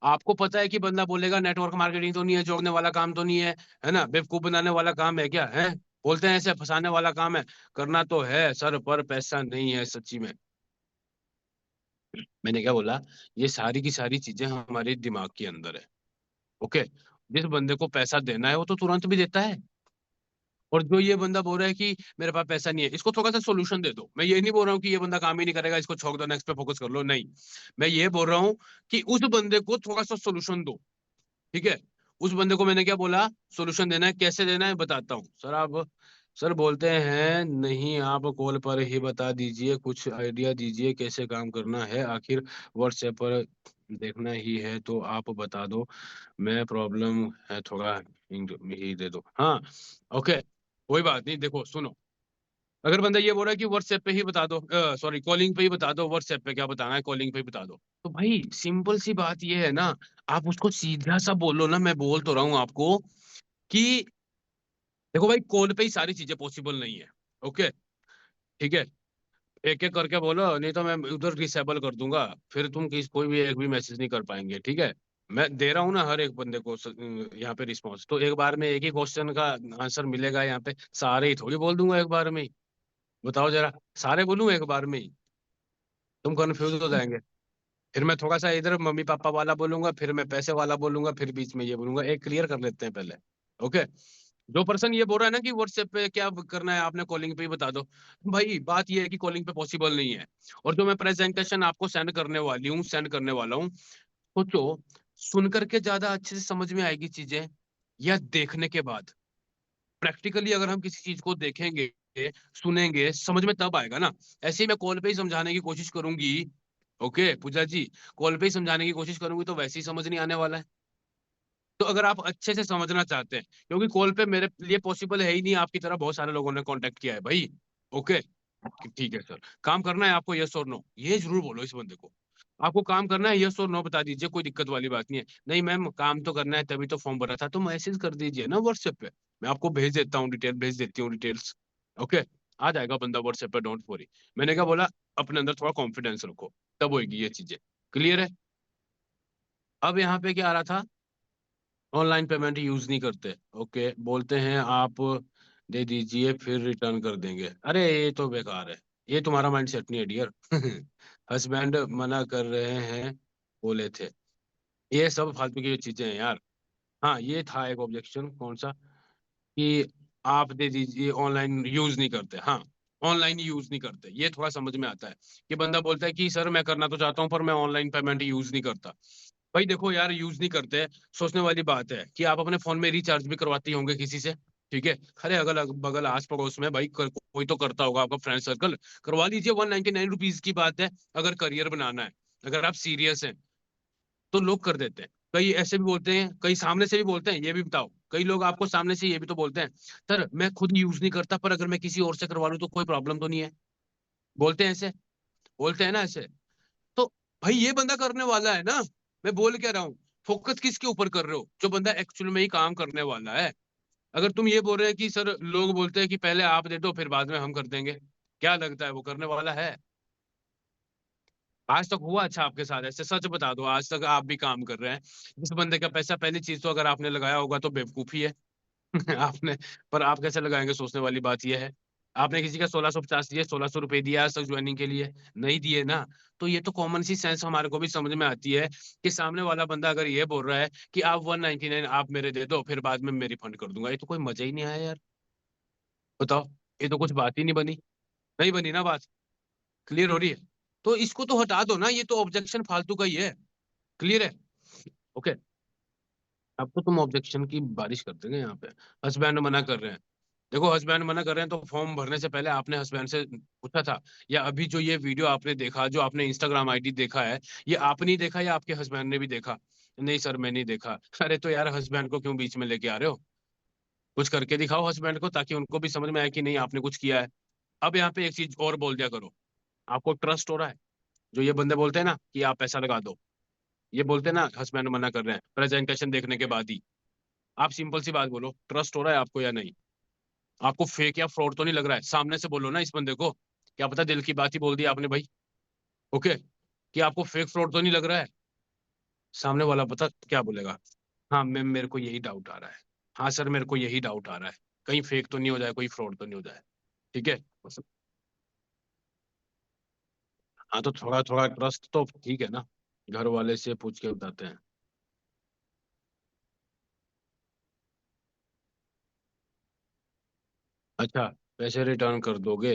आपको पता है कि बंदा बोलेगा नेटवर्क मार्केटिंग तो नहीं है, जोड़ने वाला काम तो नहीं है ना, बेवकूफ बनाने वाला काम है क्या है? बोलते हैं ऐसे फंसाने वाला काम है। करना तो है सर, पर पैसा नहीं है सच्ची में। मैंने क्या बोला, ये सारी की सारी चीजें हमारे दिमाग के अंदर है। ओके। जिस बंदे को पैसा देना है वो तो तुरंत भी देता है। और जो ये बंदा बोल रहा है कि मेरे पास पैसा नहीं है, इसको थोड़ा सा सोल्यूशन दे दो। मैं ये नहीं बोल रहा हूँ कि ये बंदा काम ही नहीं करेगा, इसको छोड़ दो, नेक्स्ट पे फोकस कर लो, नहीं। मैं ये बोल रहा हूँ कि उस बंदे को थोड़ा सा सोल्यूशन दो। ठीक है। उस बंदे को मैंने क्या बोला, सोल्यूशन देना है। कैसे देना है बताता हूँ सर। आप सर बोलते हैं नहीं, आप कॉल पर ही बता दीजिए, कुछ आइडिया दीजिए कैसे काम करना है, आखिर व्हाट्सएप पर देखना ही है तो आप बता दो, मैं प्रॉब्लम है थोड़ा, ही दे दो। हाँ। ओके, कोई बात नहीं, देखो सुनो, अगर बंदा ये बोल रहा है कि व्हाट्सएप पे ही बता दो, सॉरी कॉलिंग पे ही बता दो, व्हाट्सएप पे क्या बताना है, कॉलिंग पे ही बता दो, तो भाई सिंपल सी बात ये है ना, आप उसको सीधा सा बोलो ना, मैं बोल तो रहा हूँ आपको कि देखो भाई, कॉल पे ही सारी चीजें पॉसिबल नहीं है। ओके। ठीक है। एक एक करके बोलो, नहीं तो मैं उधर डिसेबल कर दूंगा, फिर तुम कोई भी एक भी मैसेज नहीं कर पाएंगे। ठीक है। मैं दे रहा हूँ ना हर एक बंदे को यहाँ पे रिस्पॉन्स, तो एक बार में एक ही क्वेश्चन का आंसर मिलेगा यहाँ पे, सारे ही थोड़ी बोल दूंगा एक बार में ही। बताओ जरा, सारे बोलूं एक बार में ही? तुम कंफ्यूज हो जाएंगे। फिर मैं थोड़ा सा इधर मम्मी पापा वाला बोलूंगा, फिर मैं पैसे वाला बोलूंगा, फिर बीच में ये बोलूंगा। एक क्लियर कर लेते हैं पहले। ओके। जो पर्सन ये बोल रहा है ना कि व्हाट्सएप पे क्या करना है आपने, कॉलिंग पे ही बता दो, भाई बात ये है कि कॉलिंग पे पॉसिबल नहीं है। और जो मैं प्रेजेंटेशन आपको सेंड करने वाली हूँ, सेंड करने वाला हूँ, सोचो, सुन करके ज्यादा अच्छे से समझ में आएगी चीजें या देखने के बाद? प्रैक्टिकली अगर हम किसी चीज को देखेंगे, सुनेंगे, समझ में तब आएगा ना। ऐसे ही मैं कॉल पे ही समझाने की कोशिश करूंगी, ओके पूजा जी, कॉल पे ही समझाने की कोशिश करूंगी तो वैसे ही समझ नहीं आने वाला है। तो अगर आप अच्छे से समझना चाहते हैं, क्योंकि कॉल पे मेरे लिए पॉसिबल है ही नहीं, आपकी तरह बहुत सारे लोगों ने कांटेक्ट किया है भाई, ओके, कि ठीक है सर, काम करना है आपको, यस और नो, ये जरूर बोलो इस बंदे को। आपको काम करना है, यस और नो बता दीजिए, कोई दिक्कत वाली बात नहीं है। नहीं मैम, काम तो करना है, तभी तो फॉर्म भरा था, तो मैसेज कर दीजिए ना व्हाट्सएप पे, मैं आपको भेज देता हूँ डिटेल, भेज देती हूँ डिटेल्स, ओके। आ जाएगा बंदा व्हाट्सएप पे, डोंट वरी। मैंने क्या बोला, अपने अंदर थोड़ा कॉन्फिडेंस रखो, तब होगी ये चीजें। क्लियर है? अब यहाँ पे क्या आ रहा था, ऑनलाइन पेमेंट यूज नहीं करते, ओके, बोलते हैं आप दे दीजिए फिर रिटर्न कर देंगे। अरे ये तो बेकार है, ये तुम्हारा माइंड सेट नहीं है डियर। हस्बैंड मना कर रहे हैं, बोले थे, ये सब फालतू की चीजें हैं यार। हाँ ये था एक ऑब्जेक्शन, कौन सा, कि आप दे दीजिए, ऑनलाइन यूज नहीं करते, हाँ, ऑनलाइन यूज नहीं करते, ये थोड़ा समझ में आता है। कि बंदा बोलता है कि सर मैं करना तो चाहता हूँ पर मैं ऑनलाइन पेमेंट यूज नहीं करता। भाई देखो यार, यूज नहीं करते, सोचने वाली बात है कि आप अपने फोन में रिचार्ज भी करवाती होंगे किसी से, ठीक है, अरे अगल बगल आस पड़ोस में भाई कोई तो करता होगा, आपका फ्रेंड सर्कल, करवा लीजिए, 199 रुपीज की बात है। अगर करियर बनाना है, अगर आप सीरियस हैं, तो लोग कर देते हैं। कई ऐसे भी बोलते हैं, कई सामने से भी बोलते हैं, ये भी बताओ, कई लोग आपको सामने से ये भी तो बोलते हैं, सर मैं खुद यूज नहीं करता पर अगर मैं किसी और से करवा लूं तो कोई प्रॉब्लम तो नहीं है। बोलते हैं ऐसे, बोलते हैं ना ऐसे। तो भाई ये बंदा करने वाला है ना, मैं बोल क्या रहा हूँ, फोकस किसके ऊपर कर रहे हो, जो बंदा एक्चुअल में ही काम करने वाला है। अगर तुम ये बोल रहे हैं कि सर लोग बोलते हैं कि पहले आप दे दो फिर बाद में हम कर देंगे, क्या लगता है वो करने वाला है? आज तक हुआ अच्छा आपके साथ ऐसे? सच बता दो, आज तक आप भी काम कर रहे हैं, जिस बंदे का पैसा, पहली चीज तो अगर आपने लगाया होगा तो बेवकूफी है। आपने, पर आप कैसे लगाएंगे, सोचने वाली बात यह है। आपने किसी का 1650 दिए, 1600 रुपए दिया आज तक ज्वाइनिंग के लिए, नहीं दिए ना? तो ये तो कॉमन सी सेंस हमारे को भी समझ में आती है कि सामने वाला बंदा अगर ये बोल रहा है कि आप 199 आप मेरे दे दो फिर बाद में मैं रिफंड कर दूंगा, ये तो कोई मजा ही नहीं आया यार। बताओ, ये तो कुछ बात ही नहीं बनी, नहीं बनी ना बात? क्लियर हो रही है? तो इसको तो हटा दो ना, ये तो ऑब्जेक्शन फालतू का ही है। क्लियर है? ओके। अब तो तुम ऑब्जेक्शन की बारिश कर देंगे यहाँ पे। हस्बैंड मना कर रहे हैं, देखो हस्बैंड मना कर रहे हैं तो फॉर्म भरने से पहले आपने हस्बैंड से पूछा था? या अभी जो ये वीडियो आपने देखा, जो आपने इंस्टाग्राम आईडी देखा है, ये आपने ही देखा या आपके हस्बैंड ने भी देखा? नहीं सर मैं नहीं देखा। अरे तो यार हस्बैंड को क्यों बीच में लेके आ रहे हो? कुछ करके दिखाओ हस्बैंड को, ताकि उनको भी समझ में आए कि नहीं आपने कुछ किया है। अब यहाँ पे एक चीज और बोल दिया करो, आपको ट्रस्ट हो रहा है? जो ये बंदे बोलते हैं ना कि आप पैसा लगा दो, ये बोलते हैं ना हस्बैंड मना कर रहे हैं प्रेजेंटेशन देखने के बाद ही, आप सिंपल सी बात बोलो, ट्रस्ट हो रहा है आपको या नहीं? आपको फेक या फ्रॉड तो नहीं लग रहा है? सामने से बोलो ना इस बंदे को, क्या पता दिल की बात ही बोल दी आपने भाई, ओके, कि आपको फेक फ्रॉड तो नहीं लग रहा है? सामने वाला पता क्या बोलेगा, हाँ मैम मेरे को यही डाउट आ रहा है, हाँ सर मेरे को यही डाउट आ रहा है, कहीं फेक तो नहीं हो जाए, कोई फ्रॉड तो नहीं हो जाए, ठीक है? हाँ तो थोड़ा थोड़ा ट्रस्ट तो ठीक है ना, घर वाले से पूछ के बताते हैं। अच्छा, पैसे रिटर्न कर दोगे?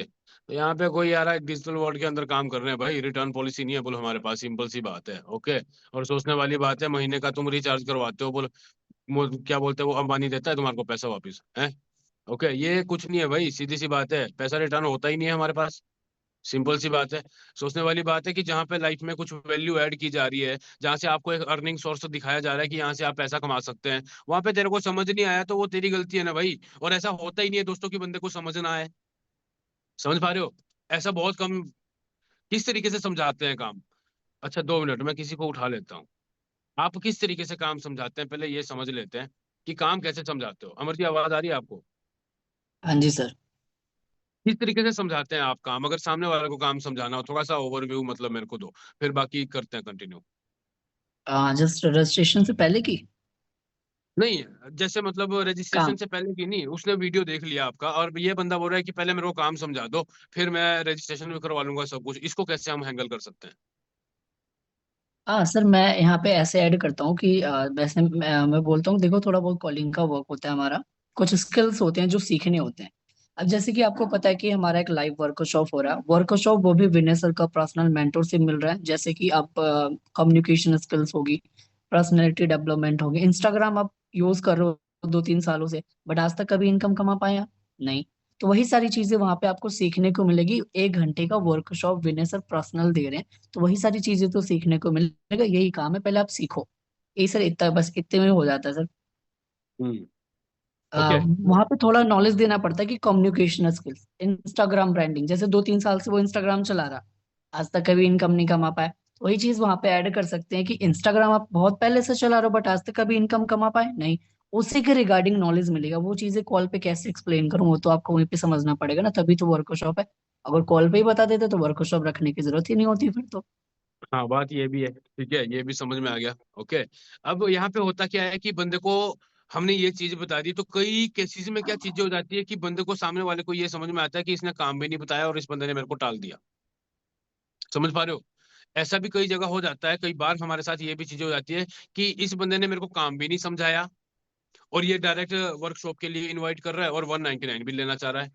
तो यहाँ पे कोई यार डिजिटल वर्ल्ड के अंदर काम कर रहे हैं भाई, रिटर्न पॉलिसी नहीं है बोलो हमारे पास, सिंपल सी बात है, ओके। और सोचने वाली बात है, महीने का तुम रिचार्ज करवाते हो बोलो, क्या बोलते हैं वो, अंबानी देता है तुम्हारे को पैसा वापस है? ओके, ये कुछ नहीं है भाई, सीधी सी बात है, पैसा रिटर्न होता ही नहीं है हमारे पास, सिंपल सी बात है। सोचने वाली बात है कि जहाँ पे लाइफ में कुछ वैल्यू ऐड की जा रही है, जहाँ से आपको एक अर्निंग सोर्स दिखाया जा रहा है कि यहाँ से आप पैसा कमा सकते हैं, वहां पे तेरे को समझ नहीं आया तो वो तेरी गलती है ना भाई। और ऐसा होता ही नहीं है दोस्तों कि बंदे को समझना आए, समझ पा रहे हो? ऐसा बहुत कम। किस तरीके से समझाते हैं काम? अच्छा 2 मिनट मैं किसी को उठा लेता हूँ। आप किस तरीके से काम समझाते हैं, पहले ये समझ लेते हैं कि काम कैसे समझाते हो। अमर जी आवाज आ रही है आपको? हाँ जी सर। किस तरीके से समझाते हैं आप काम, अगर सामने वाले को काम समझाना हो, थोड़ा सा ओवरव्यू मतलब मेरे को दो, फिर बाकी करते हैं कंटिन्यू। जस्ट रजिस्ट्रेशन से पहले की नहीं, जैसे मतलब रजिस्ट्रेशन काम। से पहले की नहीं, उसने वीडियो देख लिया आपका और ये बंदा बोल रहा है कि पहले मेरे को काम समझा दो, फिर मैं रजिस्ट्रेशन भी करवा लूंगा सब कुछ, इसको कैसे हम हैंडल कर सकते हैं? हाँ सर, मैं यहाँ पे ऐसे ऐड करता हूँ कि वैसे मैं बोलता हूँ, देखो थोड़ा बहुत कॉलिंग का वर्क होता है हमारा, कुछ स्किल्स होते हैं जो सीखने होते हैं। अब जैसे कि आपको पता है कि हमारा एक लाइव वर्कशॉप हो रहा है, वर्कशॉप वो भी विनय सर का पर्सनल मेंटोरशिप मिल रहा है। जैसे कि आप कम्युनिकेशन स्किल्स होगी, पर्सनैलिटी डेवलपमेंट होगी। इंस्टाग्राम आप यूज कर रहे हो 2-3 सालों से, बट आज तक कभी इनकम कमा पाया नहीं। तो वही सारी चीजें वहां पे आपको सीखने को मिलेगी। 1 घंटे का वर्कशॉप विनय सर पर्सनल दे रहे हैं, तो वही सारी चीजें तो सीखने को मिलेगा। यही काम है, पहले आप सीखो। यही सर, इतना बस इतने में हो जाता है सर। हम्म। ओके। वहां पे थोड़ा नॉलेज देना पड़ता है कि कम्युनिकेशन स्किल्स, इंस्टाग्राम ब्रांडिंग, जैसे 2-3 साल से वो इंस्टाग्राम चला रहा, आज तक कभी इनकम नहीं कमा पाया। तो वही चीज वहां पे ऐड कर सकते हैं कि इंस्टाग्राम आप बहुत पहले से चला रहे हो बट आज तक कभी इनकम कमा पाए नहीं। उसी के रिगार्डिंग नॉलेज मिलेगा। वो चीजें कॉल पे कैसे एक्सप्लेन करूँ, वो तो आपको वहीं पे समझना पड़ेगा ना, तभी तो वर्कशॉप है। अगर कॉल पे ही बता देते तो वर्कशॉप रखने की जरूरत ही नहीं होती फिर तो। हाँ, बात ये भी है, ठीक है, ये भी समझ में आ गया। ओके। अब यहाँ पे होता क्या है कि बंदे को हमने ये चीज बता दी, तो कई केसेस में क्या चीजें हो जाती है कि बंदे को, सामने वाले को ये समझ में आता है कि इसने काम भी नहीं बताया और इस बंदे ने मेरे को टाल दिया। समझ पा रहे हो? ऐसा भी कई जगह हो जाता है, कई बार हमारे साथ ये भी चीजें हो जाती है कि इस बंदे ने मेरे को काम भी नहीं समझाया और ये डायरेक्ट वर्कशॉप के लिए इनवाइट कर रहा है और 199 भी लेना चाह रहा है।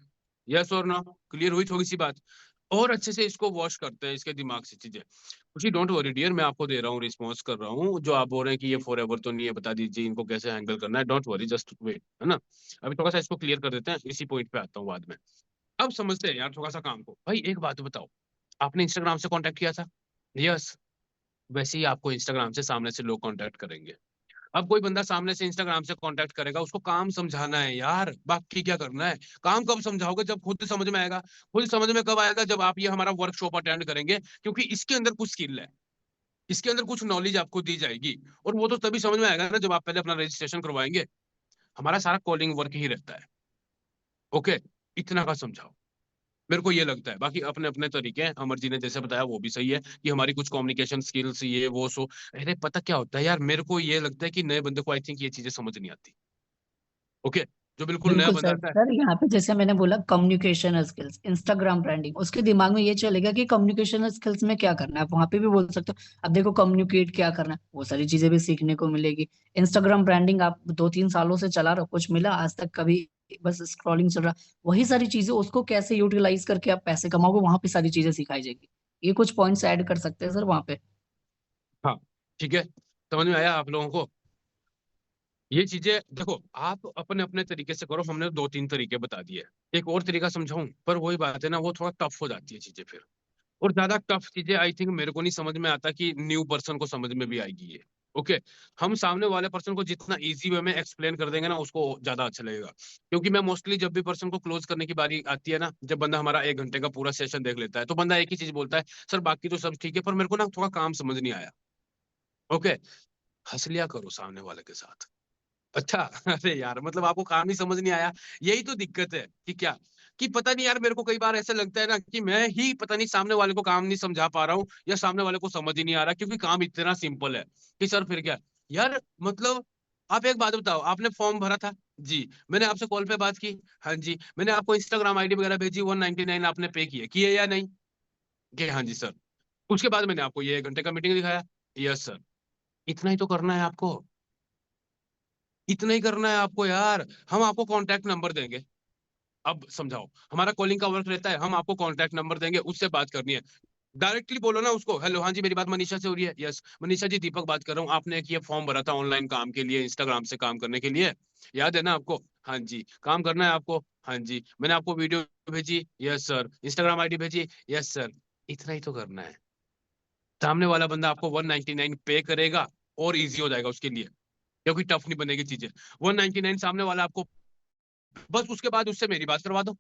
यस और नो? क्लियर हुई थोड़ी सी बात? और अच्छे से इसको वॉश करते हैं इसके दिमाग से चीजें। खुशी, डोंट वरी डियर, मैं आपको दे रहा हूँ, रिस्पॉन्स कर रहा हूँ। जो आप बोल रहे हैं कि ये फॉर एवर तो नहीं है, बता दीजिए इनको कैसे हैंडल करना है। डोंट वरी, जस्ट वेट, है ना? अभी थोड़ा सा इसको क्लियर कर देते हैं, इसी पॉइंट पे आता हूँ बाद में। अब समझते हैं यार थोड़ा सा काम को। भाई एक बात बताओ, आपने इंस्टाग्राम से कांटेक्ट किया था? यस। वैसे ही आपको इंस्टाग्राम से सामने से लोग कांटेक्ट करेंगे। अब कोई बंदा सामने से इंस्टाग्राम से कांटेक्ट करेगा, उसको काम समझाना है यार, बाकी क्या करना है। काम कब समझाओगे? जब खुद समझ में आएगा। खुद समझ में कब आएगा? जब आप ये हमारा वर्कशॉप अटेंड करेंगे, क्योंकि इसके अंदर कुछ स्किल है, इसके अंदर कुछ नॉलेज आपको दी जाएगी। और वो तो तभी समझ में आएगा ना जब आप पहले अपना रजिस्ट्रेशन करवाएंगे। हमारा सारा कॉलिंग वर्क ही रहता है। ओके। इतना का समझाओ, मेरे को ये लगता है। बाकी अपने अपने तरीके हैं, अमर जी ने जैसे बताया वो भी सही है कि हमारी कुछ कम्युनिकेशन स्किल्स ये वो सो। अरे पता क्या होता है यार, मेरे को ये लगता है कि नए बंदे को आई थिंक ये चीजें समझ नहीं आती। ओके। जो बिल्कुल नया बिल्कुल बंदा सर। आता है। सर यहाँ पे जैसे मैंने बोला कम्युनिकेशन स्किल्स, इंस्टाग्राम ब्रांडिंग, उसके दिमाग में ये चलेगा कि कम्युनिकेशन स्किल्स में क्या करना है। आप वहां पे भी बोल सकते हो, अब देखो कम्युनिकेट क्या करना है, वो सारी चीजें भी सीखने को मिलेगी। इंस्टाग्राम ब्रांडिंग आप 2-3 सालों से चला रहे हो, कुछ मिला आज तक कभी? बस स्क्रॉलिंग चल रहा। वही सारी चीजें, उसको कैसे यूटिलाइज करके आप पैसे कमाओगे, वहां पे सारी चीजें सिखाई जाएगी। ये कुछ पॉइंट्स ऐड कर सकते हैं सर वहां पे। हाँ, ठीक है, समझ में आया आप लोगों को? ये चीजें देखो, आप अपने अपने तरीके से करो, हमने 2-3 तरीके बता दिए। एक और तरीका समझाऊं, पर वही बात है ना, वो थोड़ा टफ हो जाती है चीजें फिर। और ज्यादा टफ चीजें आई थिंक मेरे को नहीं समझ में आता कि न्यू पर्सन को समझ में भी आएगी ये। ओके। हम सामने वाले पर्सन को जितना इजी वे में एक्सप्लेन कर देंगे ना, उसको ज्यादा अच्छा लगेगा। क्योंकि मैं मोस्टली जब भी पर्सन को क्लोज करने की बारी आती है ना, जब बंदा हमारा 1 घंटे का पूरा सेशन देख लेता है, तो बंदा एक ही चीज बोलता है, सर बाकी तो सब ठीक है पर मेरे को ना थोड़ा काम समझ नहीं आया। ओके। हंस लिया करो सामने वाले के साथ। अच्छा। अरे यार, मतलब आपको काम ही समझ नहीं आया? यही तो दिक्कत है कि क्या, कि पता नहीं यार, मेरे को कई बार ऐसा लगता है ना कि मैं ही पता नहीं सामने वाले को काम नहीं समझा पा रहा हूँ, या सामने वाले को समझ ही नहीं आ रहा, क्योंकि काम इतना सिंपल है कि सर फिर क्या। यार मतलब, आप एक बात बताओ, आपने फॉर्म भरा था? जी। मैंने आपसे कॉल पे बात की? हाँ जी। मैंने आपको इंस्टाग्राम आईडी वगैरह भेजी, 199 आपने पे किए या नहीं? कि हाँ जी सर। उसके बाद मैंने आपको ये 1 घंटे का मीटिंग दिखाया। Yes sir. इतना ही तो करना है आपको। इतना ही करना है आपको यार। हम आपको कॉन्टैक्ट नंबर देंगे। अब समझाओ, हमारा कॉलिंग का वर्क रहता है, हम आपको कॉन्टैक्ट नंबर देंगे, उससे बात करनी है। डायरेक्टली बोलो ना उसको, हेलो हाँ जी मेरी बात मनीषा से हो रही है? यस मनीषा जी, दीपक बात कर रहा हूँ। आपने एक ये फॉर्म भरा था ऑनलाइन काम के लिए, इंस्टाग्राम से काम करने के लिए, याद है ना आपको? हाँ जी। काम करना है आपको? हाँ जी। मैंने आपको वीडियो भेजी? Yes sir. इंस्टाग्राम आईडी भेजी? Yes sir. इतना ही तो करना है। सामने वाला बंदा आपको 199 पे करेगा और इजी हो जाएगा उसके लिए, क्योंकि टफ नहीं बनेगी चीजें। 199 सामने वाला आपको, बस उसके बाद उससे मेरी बात करवा दो।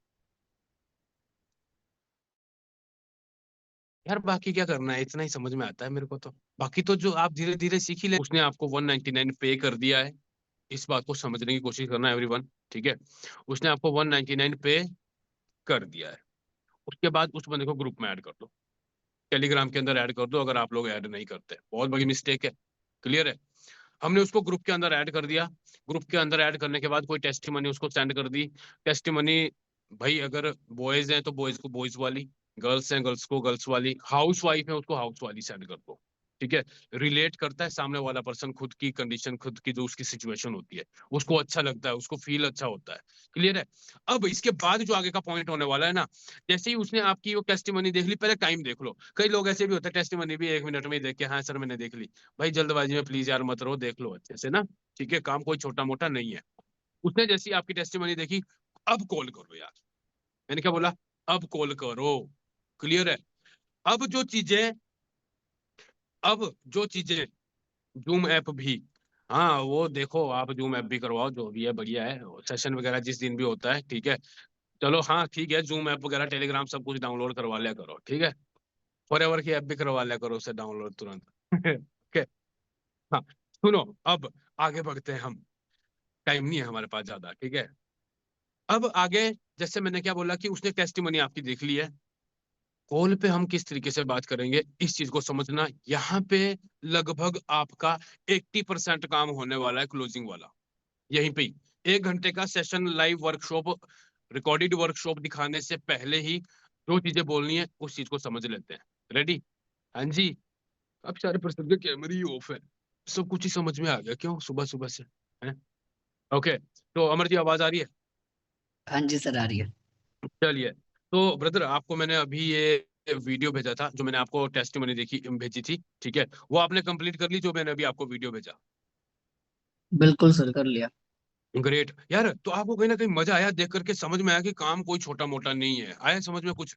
यार बाकी क्या करना है, इतना ही समझ में आता है मेरे को तो। बाकी तो जो आप धीरे धीरे सीख ही ले। उसने आपको 199 पे कर दिया है, इस बात को समझने की कोशिश करना एवरीवन, ठीक है? उसने आपको 199 पे कर दिया है। उसके बाद उस बंदे को ग्रुप में ऐड कर दो, टेलीग्राम के अंदर ऐड कर दो, अगर आप लोग ऐड नहीं करते, बहुत बड़ी मिस्टेक है। क्लियर है? हमने उसको ग्रुप के अंदर ऐड कर दिया। ग्रुप के अंदर ऐड करने के बाद कोई टेस्टिमनी उसको सेंड कर दी। टेस्टिमनी, भाई अगर बॉयज हैं तो बॉयज को बॉयज वाली, गर्ल्स हैं गर्ल्स को गर्ल्स वाली, हाउस वाइफ है उसको हाउस वाली सेंड कर दो। ठीक है, रिलेट करता है सामने वाला पर्सन, खुद की कंडीशन, खुद की जो उसकी सिचुएशन होती है, उसको अच्छा लगता है, उसको फील अच्छा होता है। क्लियर है? अब इसके बाद जो आगे का पॉइंट होने वाला है ना, जैसे ही उसने आपकी वो टेस्टिमनी देख ली, पहले टाइम देख लो। कई लोग ऐसे भी होते हैं टेस्टिमनी भी 1 मिनट में ही देख के, हाँ सर मैंने देख ली। भाई जल्दबाजी में प्लीज यार मत रहो, देख लो अच्छे से ना। ठीक है, काम कोई छोटा मोटा नहीं है। उसने जैसी आपकी टेस्टिमनी देखी, अब कॉल करो यार। मैंने क्या बोला? अब कॉल करो। क्लियर है? अब जो चीजें अब जो चीजें जूम ऐप भी, हाँ वो देखो, आप जूम ऐप भी करवाओ, जो भी है बढ़िया है। सेशन वगैरह जिस दिन भी होता है, ठीक है। चलो हाँ ठीक है, जूम ऐप वगैरह टेलीग्राम सब कुछ डाउनलोड करवा लिया करो, ठीक है। फॉरएवर की ऐप भी करवा लिया करो, उसे डाउनलोड तुरंत। ओके। हाँ, सुनो, अब आगे बढ़ते हैं हम। टाइम नहीं है हमारे पास ज्यादा, ठीक है। अब आगे, जैसे मैंने क्या बोला कि उसने टेस्टिमनी आपकी देख ली है, कॉल पे हम किस तरीके से बात करेंगे इस चीज को समझना। यहाँ पे लगभग आपका 80% काम होने वाला है क्लोजिंग वाला, यहीं पे ही। 1 घंटे का session, live workshop, recorded workshop दिखाने से पहले ही जो चीजें बोलनी है उस चीज को समझ लेते हैं। रेडी? हाँ जी। अब सारे पर्सन के कैमरे ही ऑफ है, सब कुछ ही समझ में आ गया क्यों सुबह सुबह से है? ओके, तो अमर जी आवाज आ रही है? हाँ जी सर, आ रही है। चलिए, तो ब्रदर आपको मैंने अभी ये वीडियो भेजा था, जो मैंने आपको टेस्टिमनी देखी भेजी थी, ठीक है, वो आपने कंप्लीट कर ली, जो मैंने अभी आपको वीडियो भेजा? बिल्कुल सर, कर लिया। ग्रेट यार। तो आपको कहीं ना कहीं मजा आया देख करके? समझ में आया कि काम कोई छोटा मोटा नहीं है? आया समझ में कुछ?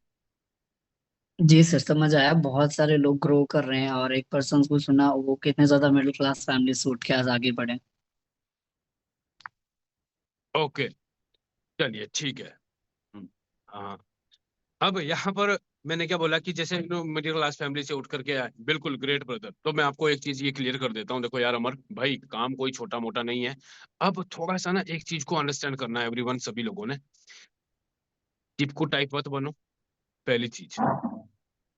जी सर, समझ आया। बहुत सारे लोग ग्रो कर रहे हैं, और एक पर्सन को सुना वो कितने ज्यादा मिडिल क्लास फैमिली से उठ के आज आगे बढ़े। ओके, चलिए ठीक है। हम्म, हाँ। अब यहाँ पर मैंने क्या बोला कि जैसे मिडिल क्लास फैमिली से उठ करके आए, बिल्कुल ग्रेट ब्रदर। तो मैं आपको एक चीज ये क्लियर कर देता हूँ, देखो यार अमर भाई, काम कोई छोटा मोटा नहीं है। अब थोड़ा सा ना एक चीज को अंडरस्टैंड करना है एवरीवन, सभी लोगों ने। चिपकू टाइप मत बनो, पहली चीज।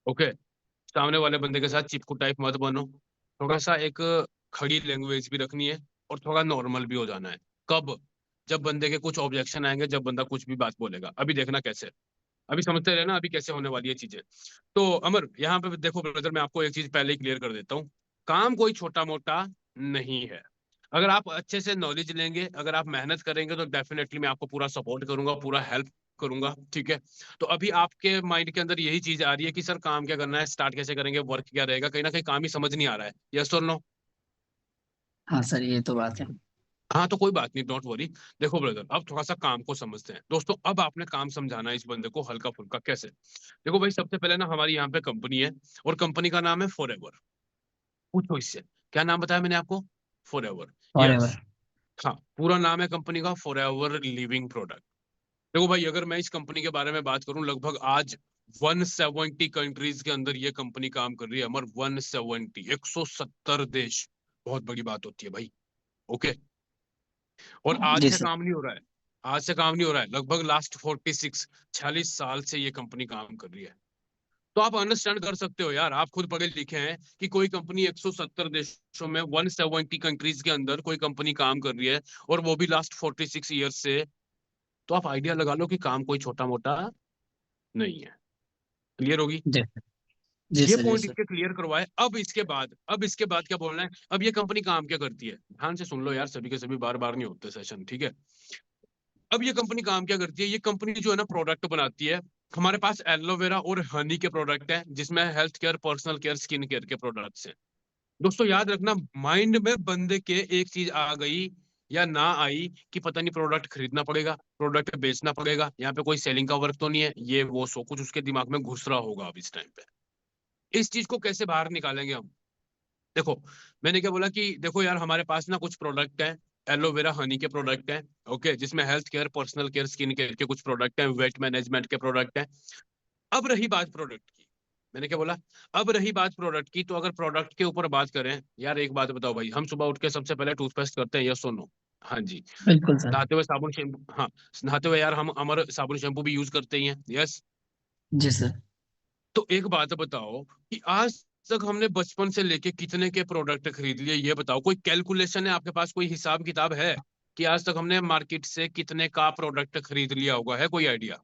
ओके, सामने वाले बंदे के साथ चिपकू टाइप मत बनो। थोड़ा सा एक खड़ी लैंग्वेज भी रखनी है, और थोड़ा नॉर्मल भी हो जाना है। कब? जब बंदे के कुछ ऑब्जेक्शन आएंगे, जब बंदा कुछ भी बात बोलेगा, अभी देखना कैसे। अभी समझते रहे ना अभी कैसे होने वाली है चीजें। तो अमर यहाँ पे देखो ब्रदर, मैं आपको एक चीज पहले ही क्लियर कर देता हूँ। काम कोई छोटा मोटा नहीं है। अगर आप अच्छे से नॉलेज लेंगे, अगर आप मेहनत करेंगे, तो डेफिनेटली मैं आपको पूरा सपोर्ट करूंगा, पूरा हेल्प करूंगा, ठीक है। तो अभी आपके माइंड के अंदर यही चीज आ रही है कि सर काम क्या करना है, स्टार्ट कैसे करेंगे, वर्क क्या रहेगा, कहीं ना कहीं काम ही समझ नहीं आ रहा है। यस और नो? हाँ सर, ये तो बात है। हाँ, तो कोई बात नहीं, डोंट वरी। देखो ब्रदर, अब थोड़ा सा काम को समझते हैं दोस्तों। अब आपने काम समझाना है इस बंदे को हल्का फुल्का कैसे। देखो भाई, सबसे पहले ना हमारी यहाँ पे कंपनी है, और कंपनी का नाम है फॉरएवर। पूछो इससे, क्या नाम बताया मैंने आपको? फॉरएवर। For yes. एवर। हाँ, पूरा नाम है कंपनी का फॉरएवर लिविंग प्रोडक्ट। देखो भाई, अगर मैं इस कंपनी के बारे में बात करूं, लगभग आज 170 कंट्रीज के अंदर ये कंपनी काम कर रही है। अमर 170, 170 देश, बहुत बड़ी बात होती है भाई। ओके। और आज जी से सर। काम नहीं हो रहा है, आज से काम नहीं हो रहा है, लगभग लास्ट 46 साल से ये कंपनी काम कर रही है। तो आप अंडरस्टैंड कर सकते हो यार, आप खुद पढ़े लिखे हैं, कि कोई कंपनी 170 देशों में, 170 कंट्रीज के अंदर कोई कंपनी काम कर रही है, और वो भी लास्ट 46 ईयर्स से। तो आप आइडिया लगा लो कि काम कोई छोटा मोटा नहीं है। क्लियर होगी? जी सर। जी ये सर। जी पॉइंट सर। इसके क्लियर करवाए। अब इसके बाद क्या बोलना है? अब ये कंपनी काम क्या करती है, ध्यान से सुन लो यार, सभी के सभी, बार बार नहीं होते सेशन, ठीक है। अब ये कंपनी काम क्या करती है? ये कंपनी जो है ना, प्रोडक्ट बनाती है। हमारे पास एलोवेरा और हनी के प्रोडक्ट हैं, जिसमें health care, personal care, skin care के प्रोडक्ट्स हैं। दोस्तों याद रखना, माइंड में बंदे के एक चीज आ गई या ना आई कि पता नहीं प्रोडक्ट खरीदना पड़ेगा, प्रोडक्ट बेचना पड़ेगा, यहाँ पे कोई सेलिंग का वर्क तो नहीं है, ये वो सो कुछ उसके दिमाग में घुस रहा होगा अब इस टाइम पे। इस चीज को कैसे बाहर निकालेंगे हम? देखो, मैंने क्या बोला कि देखो यार, हमारे पास ना कुछ प्रोडक्ट हैं, एलोवेरा हनी के प्रोडक्ट हैं, ओके, जिसमें health care, personal care, skin care के कुछ प्रोडक्ट हैं, वेट मैनेजमेंट के प्रोडक्ट हैं। अब रही बात प्रोडक्ट की, मैंने क्या बोला? अब रही बात प्रोडक्ट की, तो अगर प्रोडक्ट के ऊपर बात करें, यार एक बात बताओ भाई, हम सुबह उठ के सबसे पहले टूथपेस्ट करते हैं, यस नो? हाँ जी। बिल्कुल सर। नहाते हुए साबुन शैम्पू, हाँ, नहाते हुए यार हम अमर साबुन शैम्पू भी यूज करते ही हैं, यस। जी सर। तो एक बात बताओ कि आज तक हमने बचपन से लेके कितने के प्रोडक्ट खरीद लिए, ये बताओ। कोई कैलकुलेशन है आपके पास, कोई हिसाब किताब है कि आज तक हमने मार्केट से कितने का प्रोडक्ट खरीद लिया होगा? है कोई आइडिया?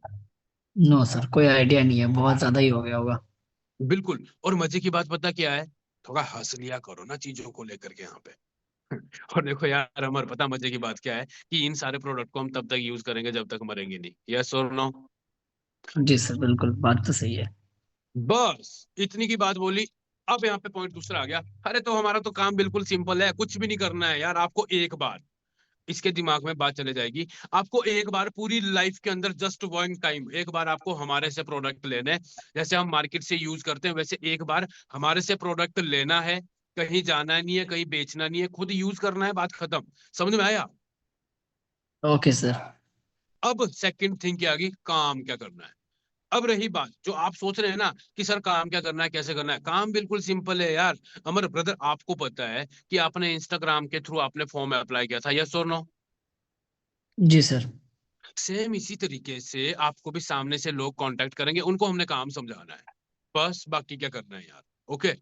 नो सर, कोई आइडिया नहीं है, बहुत ज्यादा ही हो गया होगा। बिल्कुल। और मजे की बात पता क्या है? थोड़ा हंस लिया करो ना चीजों को लेकर के यहाँ पे। और देखो यार अमर, पता मजे की बात क्या है कि इन सारे प्रोडक्ट को हम तब तक यूज करेंगे जब तक मरेंगे नहीं। यस और नो? जी सर, बिल्कुल बात तो सही है। बस इतनी की बात बोली। अब यहाँ पे पॉइंट दूसरा आ गया। अरे तो हमारा तो काम बिल्कुल सिंपल है, कुछ भी नहीं करना है यार। आपको एक बार इसके दिमाग में बात चले जाएगी, आपको एक बार पूरी लाइफ के अंदर जस्ट वन टाइम एक बार आपको हमारे से प्रोडक्ट लेने हैं। जैसे हम मार्केट से यूज करते हैं वैसे एक बार हमारे से प्रोडक्ट लेना है। कहीं जाना नहीं है, कहीं बेचना नहीं है, खुद यूज करना है, बात खत्म। समझ में आया? Okay sir. अब सेकंड थिंग क्या आ गई, काम क्या करना है। अब रही बात जो आप सोच रहे हैं ना कि सर काम क्या करना है, कैसे करना है, काम बिल्कुल सिंपल है यार। अमर ब्रदर, आपको पता है कि आपने इंस्टाग्राम के थ्रू आपने फॉर्म अप्लाई किया था, यस और नो? जी सर। सेम इसी तरीके से आपको भी सामने से लोग कांटेक्ट करेंगे, उनको हमने काम समझाना है। बस बाकी क्या करना है यार। ओके।